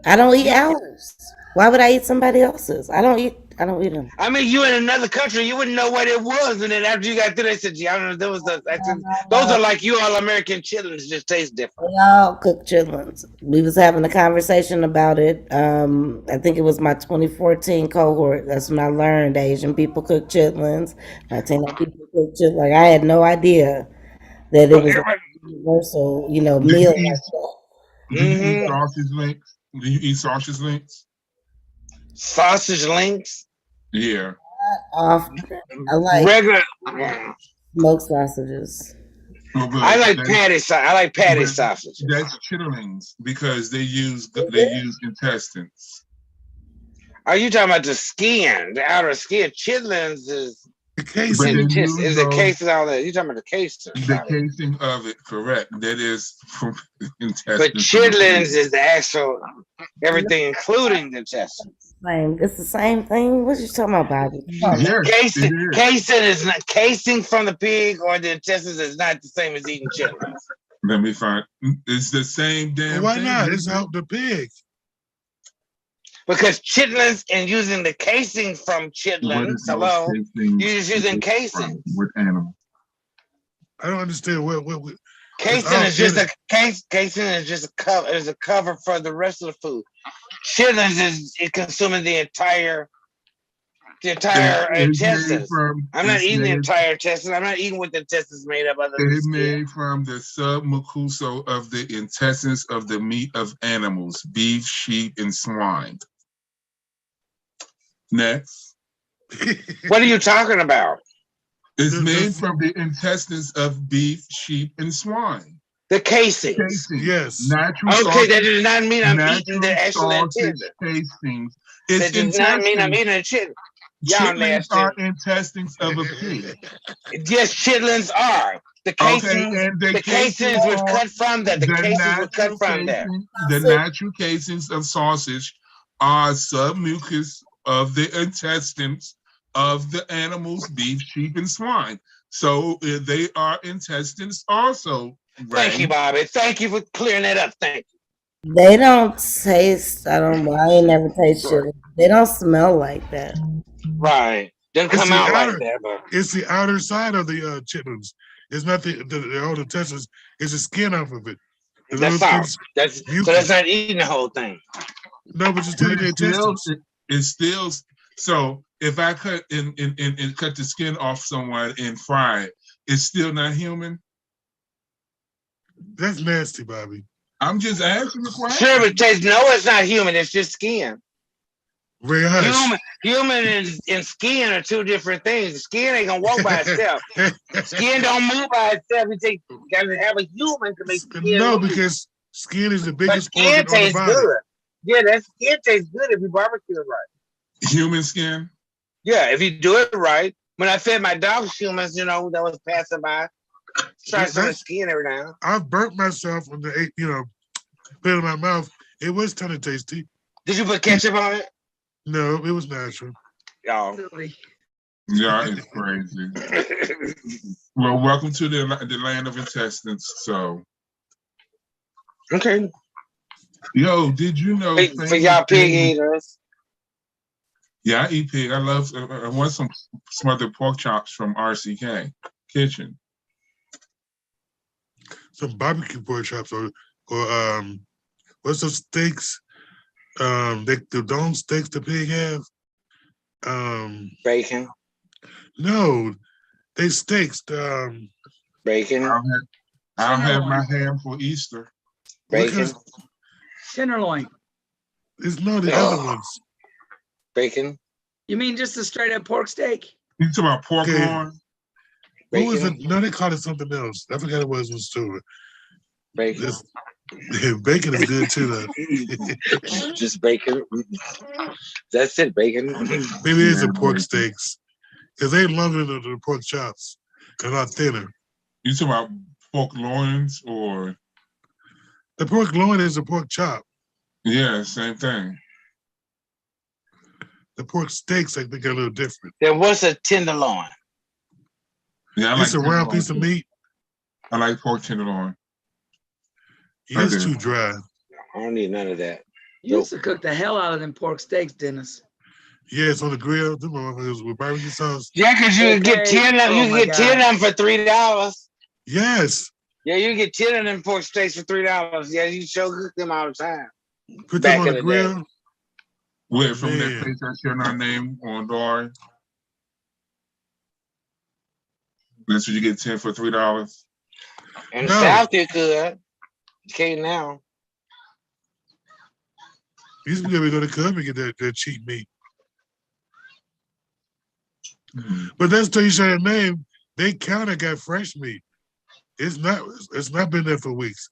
Speaker 2: I don't eat ours. Why would I eat somebody else's? I don't eat them.
Speaker 1: I mean, you in another country, you wouldn't know what it was, and then after you got through, they said, "I don't know." Those are like you all American chitlins, just taste different.
Speaker 2: We all cook chitlins. We was having a conversation about it. I think it was my 2014 cohort. That's when I learned Asian people cook chitlins. Latino people cook chitlins. Like I had no idea that it was a universal, meal like that.
Speaker 3: Do you eat sausage links? Do you eat sausage links?
Speaker 1: Sausage links?
Speaker 3: Yeah.
Speaker 2: Often. I like
Speaker 1: regular
Speaker 2: smoked sausages.
Speaker 1: I like patty sausage.
Speaker 3: That's chitterlings because they use intestines.
Speaker 1: Are you talking about the skin, the outer skin? Chitlins is
Speaker 4: the casing.
Speaker 1: Is the casing all that? You talking about the casing?
Speaker 3: The casing of it, correct? That is from intestines.
Speaker 1: But chitlins is the actual everything, including the intestines.
Speaker 2: It's the same thing. What you talking about, Bobby?
Speaker 3: Yes,
Speaker 1: casing from the pig or the intestines is not the same as eating chitlins.
Speaker 3: Let me find. It's the same damn.
Speaker 4: Why
Speaker 3: thing.
Speaker 4: not? It's help the pig.
Speaker 1: Because chitlins and using the casing from chitlins, you're just using casing.
Speaker 3: With animals.
Speaker 4: I don't understand what
Speaker 1: casing is just a casing is just a cover. Is a cover for the rest of the food. Chitlins is consuming the entire intestines. I'm not eating the entire intestines. I'm not eating what the intestines made up.
Speaker 3: It's made from the submucosa of the intestines of the meat of animals, beef, sheep, and swine. Next.
Speaker 1: What are you talking about?
Speaker 3: It's made from the intestines of beef, sheep, and swine.
Speaker 1: The casings.
Speaker 4: Yes.
Speaker 3: Natural
Speaker 1: okay,
Speaker 3: sausage,
Speaker 1: that does not mean I'm eating the actual
Speaker 3: sausage
Speaker 1: intestines.
Speaker 3: casings.
Speaker 1: That does not mean I'm eating a chitlin. Y'all
Speaker 3: Chitlins
Speaker 1: nasty.
Speaker 3: are intestines of a pig.
Speaker 1: Yes, chitlins are. The casings,
Speaker 3: and
Speaker 1: the casings were cut from that. The casings were cut from that.
Speaker 3: The natural casings of sausage are submucous of the intestines of the animals, beef, sheep, and swine. So they are intestines also. Right?
Speaker 1: Thank you, Bobby. Thank you for clearing that up. Thank you.
Speaker 2: They don't taste. I ain't never tasted
Speaker 1: Right.
Speaker 2: it. They don't smell like that.
Speaker 1: Right. Doesn't come out like that, but
Speaker 4: it's the outer side of the chitlins. It's not the whole intestines. It's the skin off of it.
Speaker 1: That's all. So that's not eating the whole thing.
Speaker 4: No, but you're still eating the intestines.
Speaker 3: It's still so. If I cut and cut the skin off someone and fry it, it's still not human.
Speaker 4: That's nasty, Bobby.
Speaker 3: I'm just asking the question.
Speaker 1: Sure, but no, it's not human. It's just skin. Human and skin are two different things. Skin ain't gonna walk by itself. Skin don't move by itself. You gotta have a human to make skin.
Speaker 4: No,
Speaker 1: move.
Speaker 4: because skin is the biggest
Speaker 1: skin
Speaker 4: organ
Speaker 1: tastes
Speaker 4: on the body.
Speaker 1: good. Yeah, that skin tastes good if you barbecue it right.
Speaker 3: Human skin?
Speaker 1: Yeah, if you do it right. When I fed my dog humans, that was passing by, try some skin every now.
Speaker 4: I've burnt myself when the put it in my mouth. It was kind of tasty.
Speaker 1: Did you put ketchup on it?
Speaker 4: No, it was natural.
Speaker 1: Oh.
Speaker 3: Yeah, it's crazy. Well, welcome to the land of intestines. So,
Speaker 1: okay.
Speaker 3: Yo, did you know?
Speaker 1: For y'all pig eaters.
Speaker 3: Yeah, I eat pig. I want some smothered pork chops from RCK Kitchen.
Speaker 4: Some barbecue pork chops or what's those steaks? The dome steaks the pig have.
Speaker 1: Bacon.
Speaker 4: No, they steaks.
Speaker 1: Bacon.
Speaker 3: I'll have my ham for Easter.
Speaker 1: Bacon.
Speaker 5: Tenderloin.
Speaker 4: It's no the other ones.
Speaker 1: Bacon.
Speaker 5: You mean just a straight up pork steak?
Speaker 3: You talking about pork loin?
Speaker 4: What was it? No, they called it something else. I forgot it was in store.
Speaker 1: Bacon.
Speaker 4: Bacon is good too, though.
Speaker 1: Just bacon. That's it, bacon.
Speaker 4: Maybe it's a pork steaks. Because they're longer than the pork chops. They're not thinner.
Speaker 3: You talking about pork loins or?
Speaker 4: The pork loin is a pork chop.
Speaker 3: Yeah, same thing.
Speaker 4: The pork steaks, I think, are a little different.
Speaker 1: Then what's a tenderloin?
Speaker 3: Yeah,
Speaker 4: it's a round piece of meat.
Speaker 3: I like pork tenderloin.
Speaker 4: Yeah, it's too dry.
Speaker 1: I don't need none of that.
Speaker 5: You used to cook the hell out of them pork steaks, Dennis.
Speaker 4: Yeah, it's on the grill. Them motherfuckers with barbecue sauce.
Speaker 1: Yeah, because you can get 10 of them. You can get 10 of them for $3.
Speaker 4: Yes.
Speaker 1: Yeah, you get 10 of them pork steaks for $3. Yeah, you sure cook them all the time.
Speaker 4: Put them on the grill.
Speaker 3: Where from that place I share our name on Dory? That's what you get 10 for $3.
Speaker 1: In the South, you could. You can't now.
Speaker 4: You used to be able to go to club and get that cheap meat. Mm-hmm. But that's till you say a name. They counter got fresh meat. It's not been there for weeks.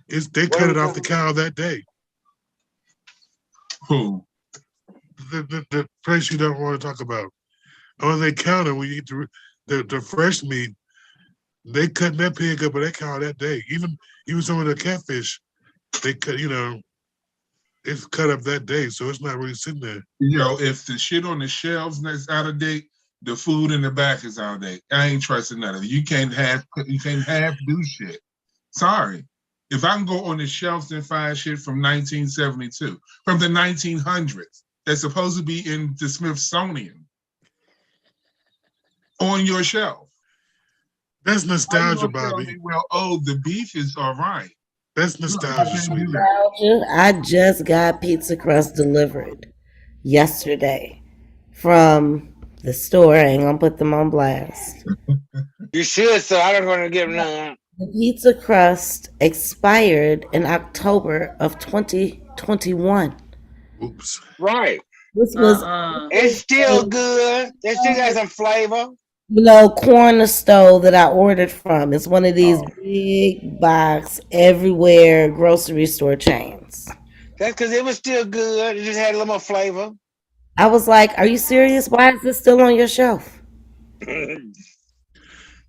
Speaker 4: They cut it off the cow that day.
Speaker 3: Who?
Speaker 4: The place you don't want to talk about. On they counter when you eat the fresh meat, they cut that pig up with that cow that day. Even some of the catfish, they cut. It's cut up that day, so it's not really sitting there.
Speaker 3: If the shit on the shelves is out of date, the food in the back is out of date. I ain't trusting none of it. You can't half do shit. Sorry. If I can go on the shelves and find shit from 1972, from the 1900s, that's supposed to be in the Smithsonian on your shelf.
Speaker 4: That's nostalgia, Bobby.
Speaker 3: The beef is all right.
Speaker 4: That's nostalgia.
Speaker 2: I just got pizza crust delivered yesterday from the store. I ain't gonna put them on blast.
Speaker 1: You should, so I don't want to give them none.
Speaker 2: The pizza crust expired in October of 2021.
Speaker 4: Oops.
Speaker 1: Right.
Speaker 2: This was
Speaker 1: It's still good. They still got some flavor.
Speaker 2: corner stove that I ordered from. It's one of these
Speaker 1: Oh,
Speaker 2: big box everywhere grocery store chains.
Speaker 1: that's because it was still good. It just had a little more flavor.
Speaker 2: I was like, "Are you serious? Why is this still on your shelf?"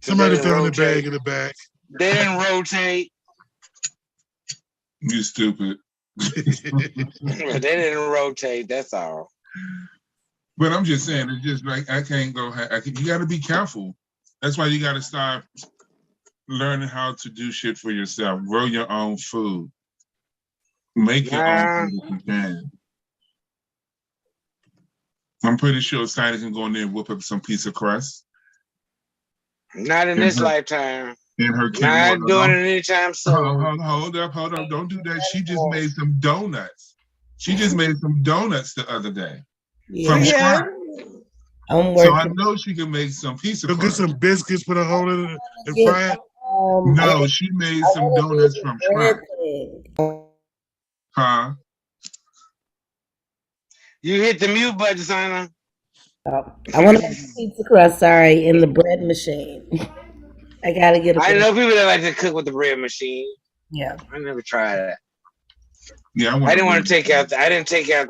Speaker 4: Somebody found a bag in the back.
Speaker 1: They didn't rotate.
Speaker 3: You stupid.
Speaker 1: They didn't rotate. That's all.
Speaker 3: But I'm just saying, it's just like I can't go. You got to be careful. That's why you got to start learning how to do shit for yourself. Grow your own food. Make your own food if you can. I'm pretty sure Snyder can go in there and whip up some piece of crust.
Speaker 1: Not in this lifetime.
Speaker 3: In her
Speaker 1: Not doing it anytime soon.
Speaker 3: Hold up. Don't do that. She just made some donuts. She just made some donuts the other day. From scratch. So I know she can make some piece of crust.
Speaker 4: Get some biscuits, put a hole in it, and fry it.
Speaker 3: No, she made some donuts from scratch. Huh?
Speaker 1: You hit the mute button, Sana.
Speaker 2: I want to make pizza crust. Sorry, in the bread machine. I gotta get.
Speaker 1: I know people that like to cook with the bread machine.
Speaker 2: Yeah,
Speaker 1: I never tried that.
Speaker 3: Yeah,
Speaker 1: I didn't want to take out. I didn't take out.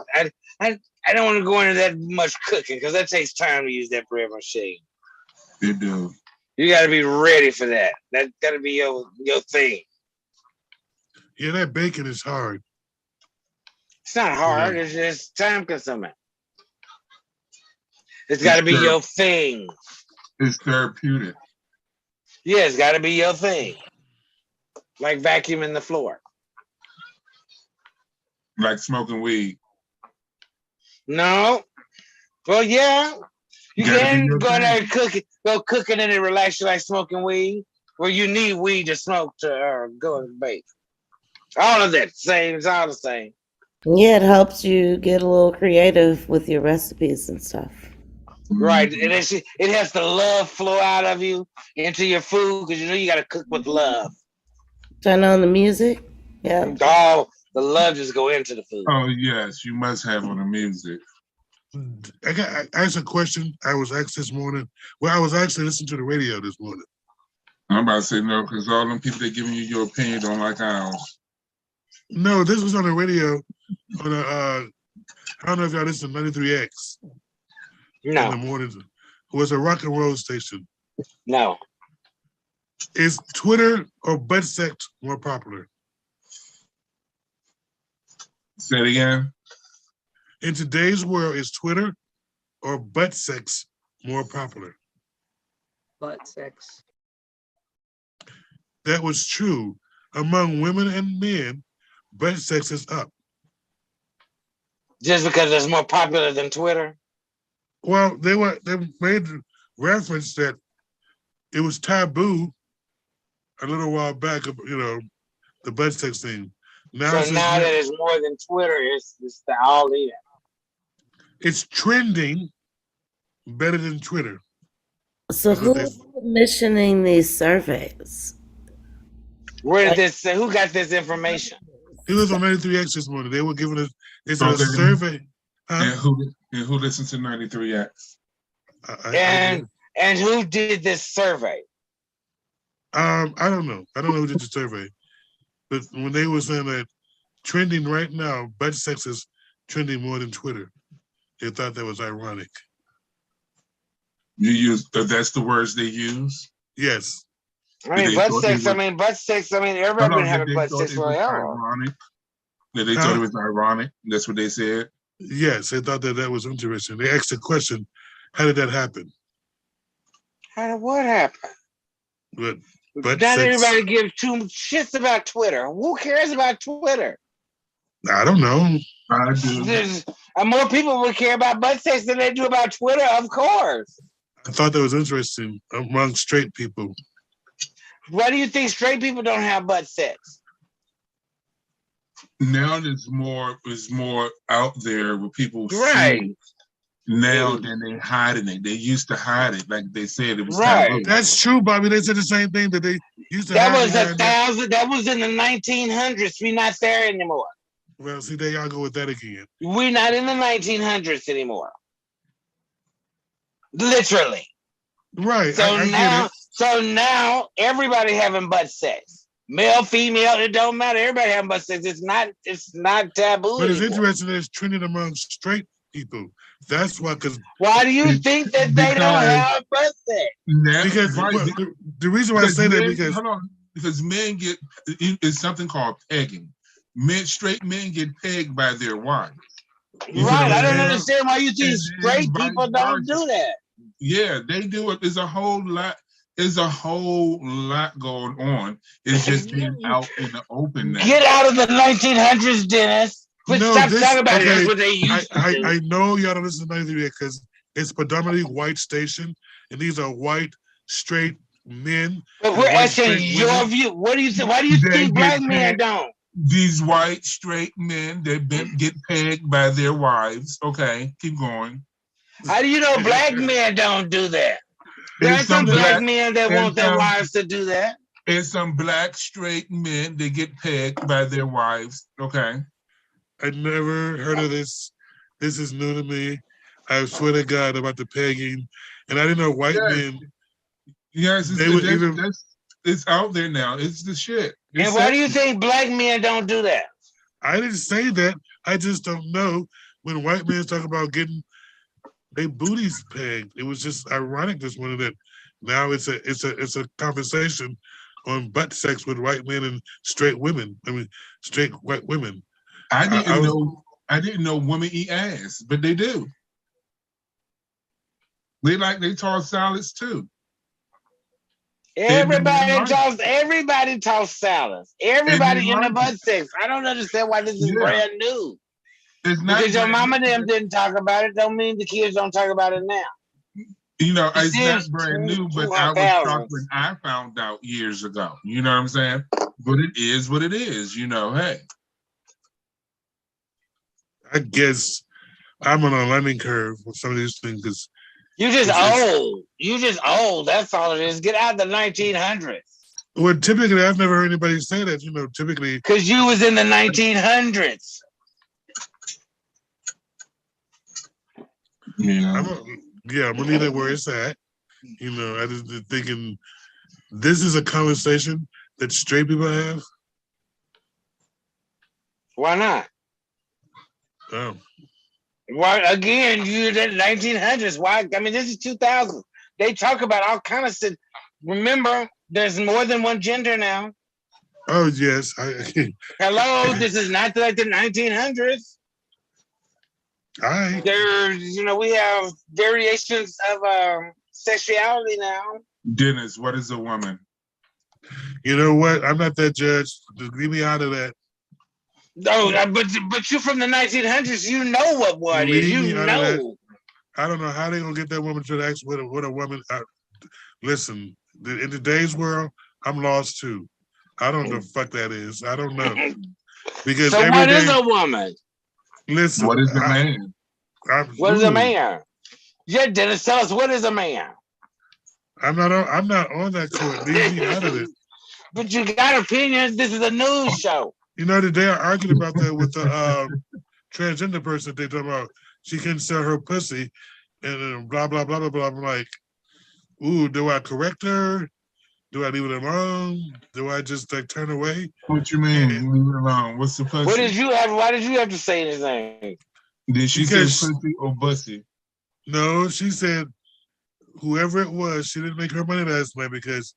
Speaker 1: I don't want to go into that much cooking because that takes time to use that bread machine.
Speaker 3: It do.
Speaker 1: You got to be ready for that. That got to be your thing.
Speaker 4: Yeah, that bacon is hard.
Speaker 1: It's not hard. It's just time consuming. It's got to be your thing.
Speaker 3: It's therapeutic.
Speaker 1: Yeah, it's got to be your thing. Like vacuuming the floor.
Speaker 3: Like smoking weed.
Speaker 1: No. Well, yeah. You can go in there and cook it. Go cooking and relax. You like smoking weed. Well, you need weed to smoke to go and bake. All of that same. It's all the same.
Speaker 2: Yeah, it helps you get a little creative with your recipes and stuff.
Speaker 1: Right, and it has the love flow out of you into your food because you know you got to cook with love.
Speaker 2: Turn on the music. Yeah.
Speaker 1: Oh, the love just go into the food.
Speaker 3: Oh yes, you must have on the music.
Speaker 4: I asked a question I was asked this morning. Well, I was actually listening to the radio this morning.
Speaker 3: I'm about to say no, because all them people that giving you your opinion don't like ours.
Speaker 4: No, this was on the radio on I don't know if y'all listen to 93X.
Speaker 1: No.
Speaker 4: In the mornings. It was a rock and roll station.
Speaker 1: No.
Speaker 4: Is Twitter or butt sex more popular?
Speaker 3: Say it again.
Speaker 4: In today's world, is Twitter or butt sex more popular?
Speaker 5: Butt sex.
Speaker 4: That was true. Among women and men, butt sex is up.
Speaker 1: Just because it's more popular than Twitter?
Speaker 4: Well, they made reference that it was taboo a little while back, the butt sex thing.
Speaker 1: Now that it's more than Twitter, it's the all in.
Speaker 4: It's trending better than Twitter.
Speaker 2: So who's commissioning these surveys?
Speaker 1: Where did who got this information?
Speaker 4: It was on 93X this morning. They were giving us a survey.
Speaker 3: And who listens to 93X?
Speaker 1: And who did this survey?
Speaker 4: I don't know. I don't know who did the survey. But when they were saying that trending right now, butt sex is trending more than Twitter, they thought that was ironic.
Speaker 3: You use that's the words they use?
Speaker 4: Yes.
Speaker 1: Butt sex, everybody been having butt sex forever.
Speaker 3: Ironic? That they thought it was ironic? That's what they said?
Speaker 4: Yes, they thought that was interesting. They asked the question, how did that happen?
Speaker 1: How did what happen?
Speaker 4: But
Speaker 1: not everybody gives two shits about Twitter. Who cares about Twitter?
Speaker 4: I don't know.
Speaker 3: I do.
Speaker 1: More people would care about butt sex than they do about Twitter, of course.
Speaker 4: I thought that was interesting among straight people.
Speaker 1: Why do you think straight people don't have butt sex?
Speaker 3: Now there's more out there with people
Speaker 1: right.
Speaker 3: Now then they hiding it. They used to hide it, like they said it was
Speaker 1: right.
Speaker 3: taboo.
Speaker 4: That's true, Bobby. They said the same thing that they used to.
Speaker 1: That was that was in the 1900s. We're not there anymore.
Speaker 4: Well, see, there y'all go with that again.
Speaker 1: We're not in the 1900s anymore. Literally.
Speaker 4: Right.
Speaker 1: So now everybody having butt sex. Male, female, it don't matter. Everybody having butt sex. It's not taboo.
Speaker 4: But it's
Speaker 1: anymore.
Speaker 4: interesting that it's trending among straight people. That's why, because
Speaker 1: why do you think that they don't have butt sex?
Speaker 4: Because the reason why I say that
Speaker 3: because men get it's something called pegging. Straight men get pegged by their wives.
Speaker 1: Right. I don't understand why you think straight people don't do that.
Speaker 3: Yeah, they do it. There's a whole lot. There's a whole lot going on. It's just being out in the open now.
Speaker 1: Get out of the 1900s, Dennis. Stop talking about it. That's what they used to do.
Speaker 4: I know y'all don't listen to 93 because it's predominantly white station, and these are white, straight men.
Speaker 1: But we're asking your view. What do you think? Why do you think black men don't?
Speaker 3: These white, straight men, they get pegged by their wives. Okay, keep going.
Speaker 1: How do you know black men don't do that? There are some black men that want their wives to do that.
Speaker 3: And some black straight men that get pegged by their wives. Okay.
Speaker 4: I never heard of this. This is new to me. I swear to God about the pegging. And I didn't know white men.
Speaker 3: Yes, it's out there now. It's the shit.
Speaker 1: And why do you think black men don't do that?
Speaker 4: I didn't say that. I just don't know when white men talk about getting they booties pegged. It was just ironic this morning that now it's a conversation on butt sex with white men and straight women. I mean, straight white women.
Speaker 3: I didn't know women eat ass, but they do. They toss salads too.
Speaker 1: Everybody toss salads. Everybody in the butt sex. I don't understand why this is brand new.
Speaker 3: It's not
Speaker 1: because your mama and them didn't talk about it. Don't mean the kids don't talk about it now.
Speaker 3: You know, it's not brand new, but I was shocked when I found out years ago. You know what I'm saying? But it is what it is. You know, hey.
Speaker 4: I guess I'm on a learning curve with some of these things because
Speaker 1: you just old. You just old. That's all it is. Get out of the 1900s.
Speaker 4: Well, typically, I've never heard anybody say that. You know, typically
Speaker 1: because you was in the 1900s.
Speaker 3: Yeah,
Speaker 4: I'm gonna leave it where it's at. You know, I just thinking this is a conversation that straight people have.
Speaker 1: Why not?
Speaker 4: Oh.
Speaker 1: Why again? You're in the 1900s. Why? I mean, this is 2000. They talk about all kind of stuff. Remember, there's more than one gender now.
Speaker 4: Oh yes.
Speaker 1: Hello, this is not like the 1900s.
Speaker 4: All right.
Speaker 1: We have variations of sexuality now.
Speaker 3: Dennis, what is a woman?
Speaker 4: You know what? I'm not that judge. Just leave me out of that.
Speaker 1: No, but you're from the 1900s. You know what is. You know.
Speaker 4: I don't know how they're gonna get that woman to ask what a woman. Listen, in today's world, I'm lost too. I don't know what the fuck that is. I don't know. Because
Speaker 1: so what is a woman?
Speaker 4: Listen,
Speaker 3: what is a man?
Speaker 1: What is a man? Yeah, Dennis, tell us what is a man.
Speaker 4: I'm not on that court. Leave me out of it.
Speaker 1: But you got opinions. This is a news show.
Speaker 4: You know, today I argued about that with the transgender person. They talking about she couldn't sell her pussy, and blah blah blah blah blah. I'm like, ooh, do I correct her? Do I leave it alone? Do I just turn away?
Speaker 3: What you mean? Leave it alone. What's the pussy?
Speaker 1: Why did you have to say anything?
Speaker 3: Did she say pussy or bussy?
Speaker 4: No, she said whoever it was, she didn't make her money last night because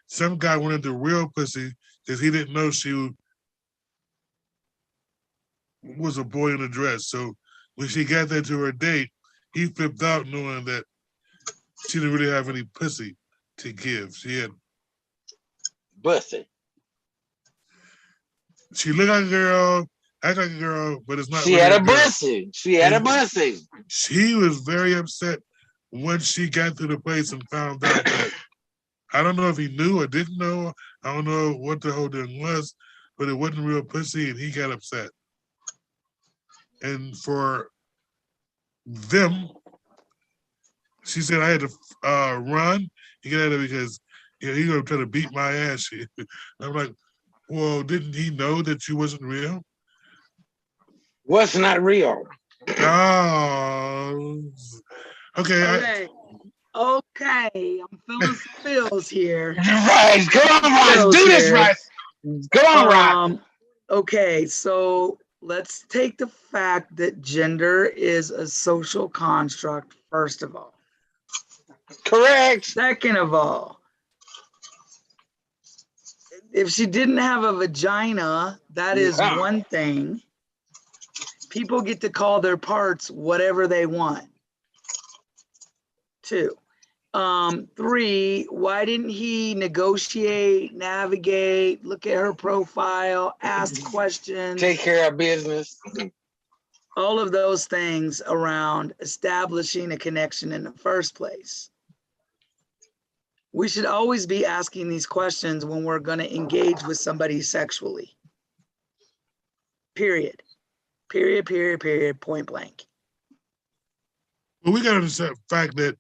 Speaker 4: some guy wanted the real pussy because he didn't know she was a boy in a dress. So when she got there to her date, he flipped out knowing that she didn't really have any pussy to give. She had
Speaker 1: pussy.
Speaker 4: She looked like a girl, act like a girl, but it's not.
Speaker 1: She had a pussy. She had a pussy.
Speaker 4: She was very upset when she got to the place and found out that I don't know if he knew or didn't know. I don't know what the whole thing was, but it wasn't real pussy, and he got upset. And for them, she said I had to run to get out of it because he gonna try to beat my ass. I'm like, well, didn't he know that you wasn't real?
Speaker 1: What's not real?
Speaker 4: Oh, okay.
Speaker 5: Okay. I'm feeling some feels here.
Speaker 1: Right. Come on, Rice. Do this, Rice. Come on, Rice.
Speaker 5: Okay, so let's take the fact that gender is a social construct, first of all.
Speaker 1: Correct.
Speaker 5: Second of all, if she didn't have a vagina, that is one thing. People get to call their parts whatever they want. 2. 3, why didn't he negotiate, navigate, look at her profile, ask questions,
Speaker 1: take care of business?
Speaker 5: All of those things around establishing a connection in the first place. We should always be asking these questions when we're going to engage with somebody sexually. Period. Period. Point blank.
Speaker 4: Well, we got to understand the fact that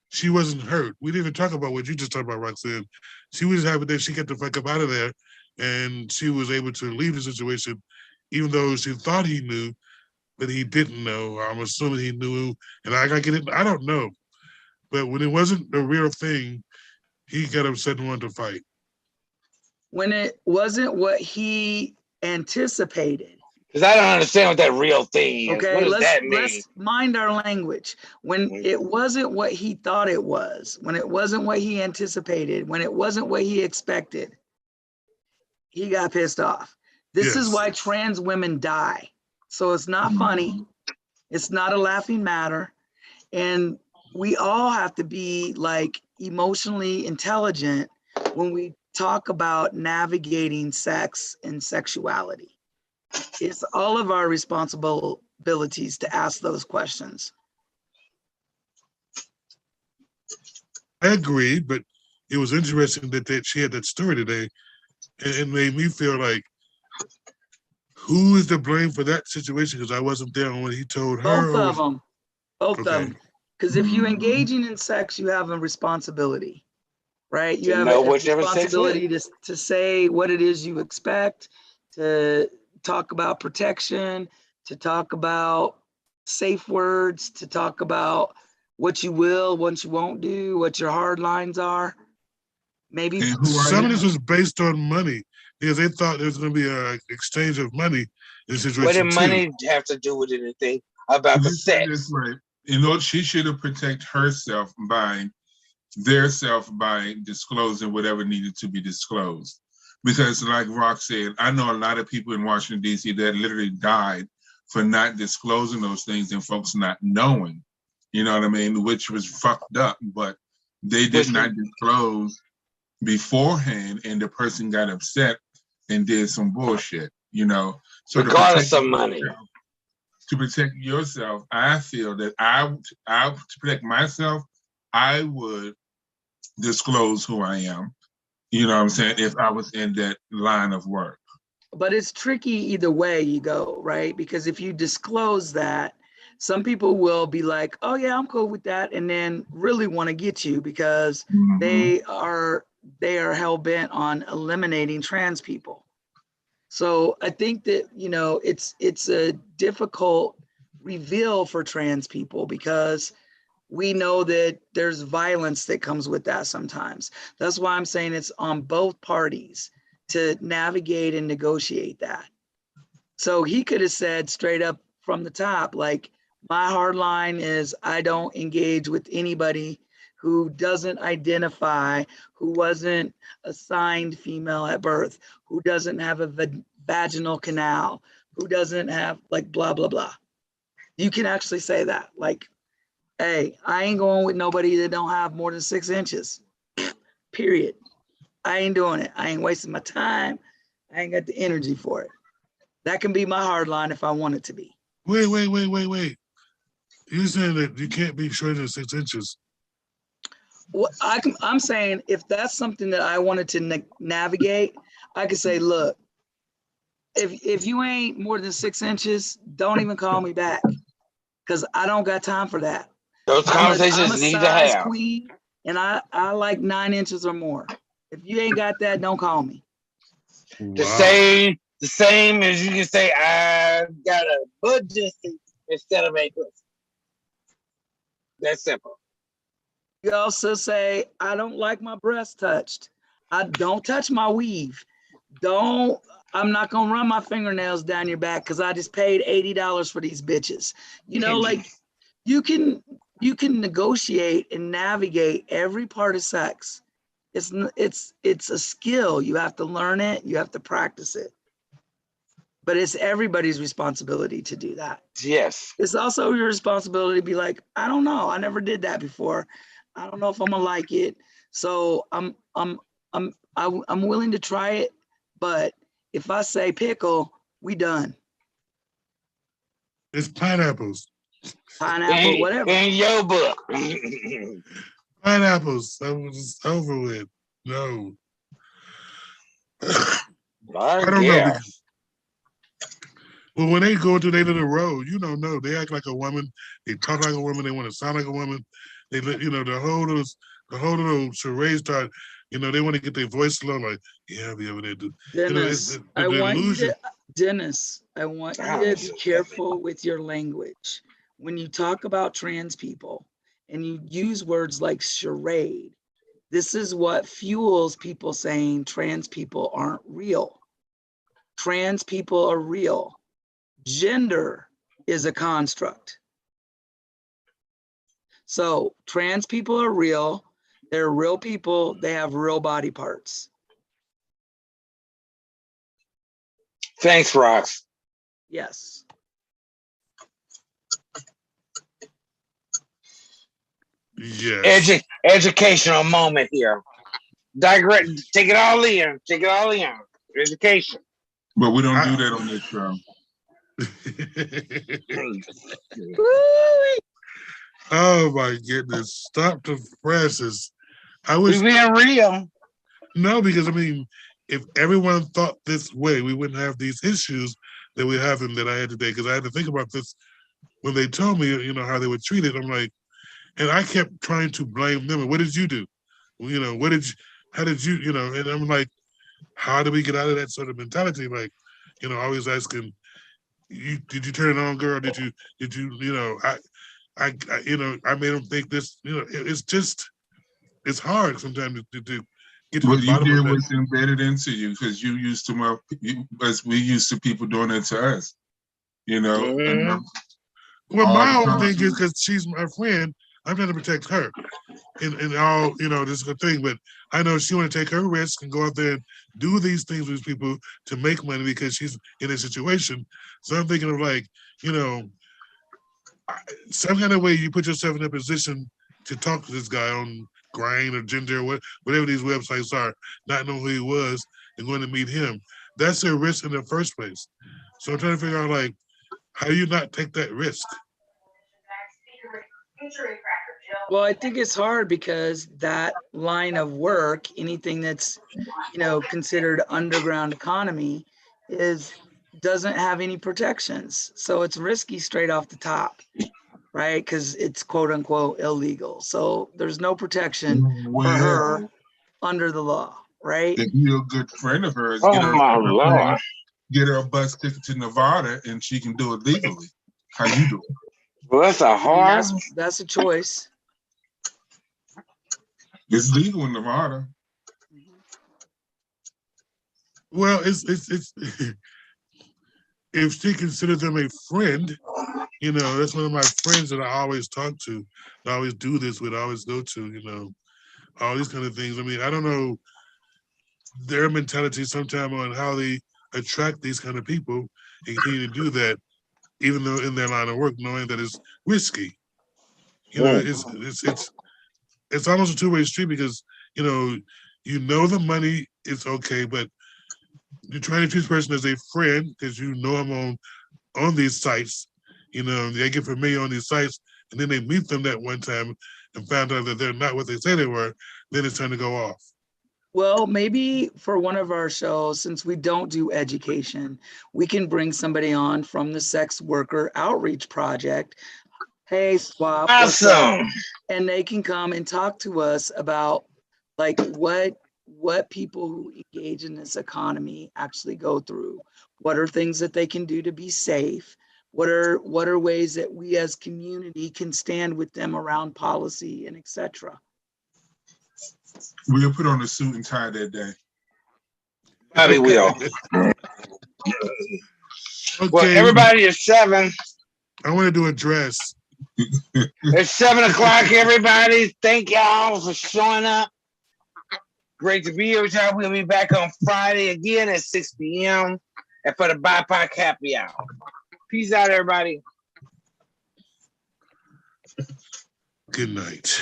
Speaker 4: she wasn't hurt. We didn't even talk about what you just talked about, Roxanne. She was happy that she got the fuck up out of there and she was able to leave the situation, even though she thought he knew, but he didn't know. I'm assuming he knew, and I gotta get it. I don't know. But when it wasn't the real thing, he got upset and wanted to fight.
Speaker 5: When it wasn't what he anticipated.
Speaker 1: Because I don't understand what that real thing is.
Speaker 5: Okay,
Speaker 1: what does that mean?
Speaker 5: Let's mind our language. When it wasn't what he thought it was, when it wasn't what he anticipated, when it wasn't what he expected, he got pissed off. This is why trans women die. So it's not funny. It's not a laughing matter. And we all have to be like emotionally intelligent when we talk about navigating sex and sexuality. It's all of our responsibilities to ask those questions.
Speaker 4: I agree, but it was interesting that she had that story today, and it made me feel like, who is to blame for that situation? Because I wasn't there when he told her.
Speaker 5: Both of them. Both of them. Because if you're engaging in sex, you have a responsibility, right? You have a responsibility to say what it is you expect, to talk about protection, to talk about safe words, to talk about what you will, what you won't do, what your hard lines are. Maybe
Speaker 4: some of this was based on money because they thought there was going to be an exchange of money in the situation.
Speaker 1: What did money have to do with anything about the sex?
Speaker 3: Right. You know, she should have protected herself by disclosing whatever needed to be disclosed. Because like Rock said, I know a lot of people in Washington, D.C. that literally died for not disclosing those things and folks not knowing, you know what I mean, which was fucked up, but they did not disclose beforehand and the person got upset and did some bullshit, you know. So
Speaker 1: regardless of money.
Speaker 3: To protect yourself, I feel that to protect myself, I would disclose who I am. You know what I'm saying? If I was in that line of work.
Speaker 5: But it's tricky either way you go, right? Because if you disclose that, some people will be like, oh yeah, I'm cool with that. And then really want to get you because they are hell-bent on eliminating trans people. So I think that, you know, it's a difficult reveal for trans people because we know that there's violence that comes with that sometimes. That's why I'm saying it's on both parties to navigate and negotiate that. So he could have said straight up from the top, like, my hard line is I don't engage with anybody who doesn't identify, who wasn't assigned female at birth, who doesn't have a vaginal canal, who doesn't have like blah, blah, blah. You can actually say that, like, hey, I ain't going with nobody that don't have more than 6 inches, period. I ain't doing it. I ain't wasting my time. I ain't got the energy for it. That can be my hard line if I want it to be.
Speaker 4: Wait. You're saying that you can't be shorter than 6 inches.
Speaker 5: Well, I'm saying if that's something that I wanted to navigate, I could say, look, if you ain't more than 6 inches, don't even call me back because I don't got time for that.
Speaker 1: Those conversations need to have.
Speaker 5: Queen, and I like 9 inches or more. If you ain't got that, don't call me.
Speaker 1: Wow. The same the same as you can say I got a budget instead of a pussy. That's simple.
Speaker 5: You also say, I don't like my breast touched. I don't touch my weave. I'm not gonna run my fingernails down your back because I just paid $80 for these bitches. You know, like you can negotiate and navigate every part of sex. It's a skill. You have to learn it. You have to practice it. But it's everybody's responsibility to do that.
Speaker 1: Yes.
Speaker 5: It's also your responsibility to be like, I don't know. I never did that before. I don't know if I'm gonna like it. So I'm willing to try it. But if I say pickle, we done.
Speaker 4: It's pineapples.
Speaker 5: Pineapple, whatever.
Speaker 1: In your book.
Speaker 4: Pineapples. That was over with. No. I don't know. Because, well, when they go to the end of the road, you don't know. They act like a woman. They talk like a woman. They want to sound like a woman. They, you know, the whole little charade start. You know, they want to get their voice low, like, yeah, I'll be able to do.
Speaker 5: Dennis,
Speaker 4: you know,
Speaker 5: Dennis, I want you to be careful with your language. When you talk about trans people and you use words like charade, this is what fuels people saying trans people aren't real. Trans people are real. Gender is a construct. So trans people are real. They're real people. They have real body parts.
Speaker 1: Thanks, Rox.
Speaker 5: Yes.
Speaker 4: Yes.
Speaker 1: Educational moment here. Digress. Take it all in. Take it all in. Education.
Speaker 3: But we don't do that on this show.
Speaker 4: Oh my goodness! Stop the presses. I wish
Speaker 1: we being real.
Speaker 4: No, because I mean, if everyone thought this way, we wouldn't have these issues that we're having that I had today. Because I had to think about this when they told me, you know, how they were treated. I'm like, and I kept trying to blame them. And what did you do? You know, how did you, you know? And I'm like, how do we get out of that sort of mentality? Like, you know, always asking, did you turn it on, girl? Did you, you know? I you know, I made them think this. You know, it's just, it's hard sometimes to get to
Speaker 3: But
Speaker 4: the bottom
Speaker 3: you did
Speaker 4: of that.
Speaker 3: what's embedded into you because you used to as we used to people doing it to us. You know.
Speaker 1: Mm-hmm.
Speaker 4: Well, my whole thing is because she's my friend, I'm trying to protect her. And all, you know, this is a thing, but I know she want to take her risk and go out there and do these things with people to make money because she's in a situation. So I'm thinking of like, you know, some kind of way you put yourself in a position to talk to this guy on Grind or Ginger or whatever these websites are, not knowing who he was and going to meet him. That's a risk in the first place. So I'm trying to figure out like, how do you not take that risk?
Speaker 5: Well, I think it's hard because that line of work, anything that's, you know, considered underground economy doesn't have any protections. So it's risky straight off the top, right? Because it's quote unquote illegal. So there's no protection for her under the law, right?
Speaker 3: If you're a good friend of hers, get her a bus ticket to Nevada and she can do it legally. How you do it?
Speaker 1: Well, that's a hard.
Speaker 5: That's a choice.
Speaker 3: It's legal in Nevada.
Speaker 4: Well, it's if she considers them a friend, you know, that's one of my friends that I always talk to. I always do this with, I always go to, you know, all these kind of things. I mean, I don't know their mentality sometimes on how they attract these kind of people and continue to do that, even though in their line of work, knowing that it's risky. You know, it's almost a two-way street because, you know the money is okay, but you're trying to treat this person as a friend because you know them on these sites. You know, they get familiar on these sites, and then they meet them that one time and found out that they're not what they say they were. Then it's time to go off.
Speaker 5: Well, maybe for one of our shows, since we don't do education, we can bring somebody on from the Sex Worker Outreach Project. Hey, Swap.
Speaker 1: Awesome.
Speaker 5: And they can come and talk to us about like what people who engage in this economy actually go through, What are things that they can do to be safe? What are ways that we as community can stand with them around policy and etc.
Speaker 3: We'll put on a suit and tie that day.
Speaker 1: Bobby will.
Speaker 4: Okay,
Speaker 1: Well, everybody is 7.
Speaker 4: I want to do a dress.
Speaker 1: It's 7 o'clock, everybody. Thank y'all for showing up. Great to be here with y'all. We'll be back on Friday again at 6 p.m. and for the BIPOC happy hour. Peace out, everybody.
Speaker 4: Good night.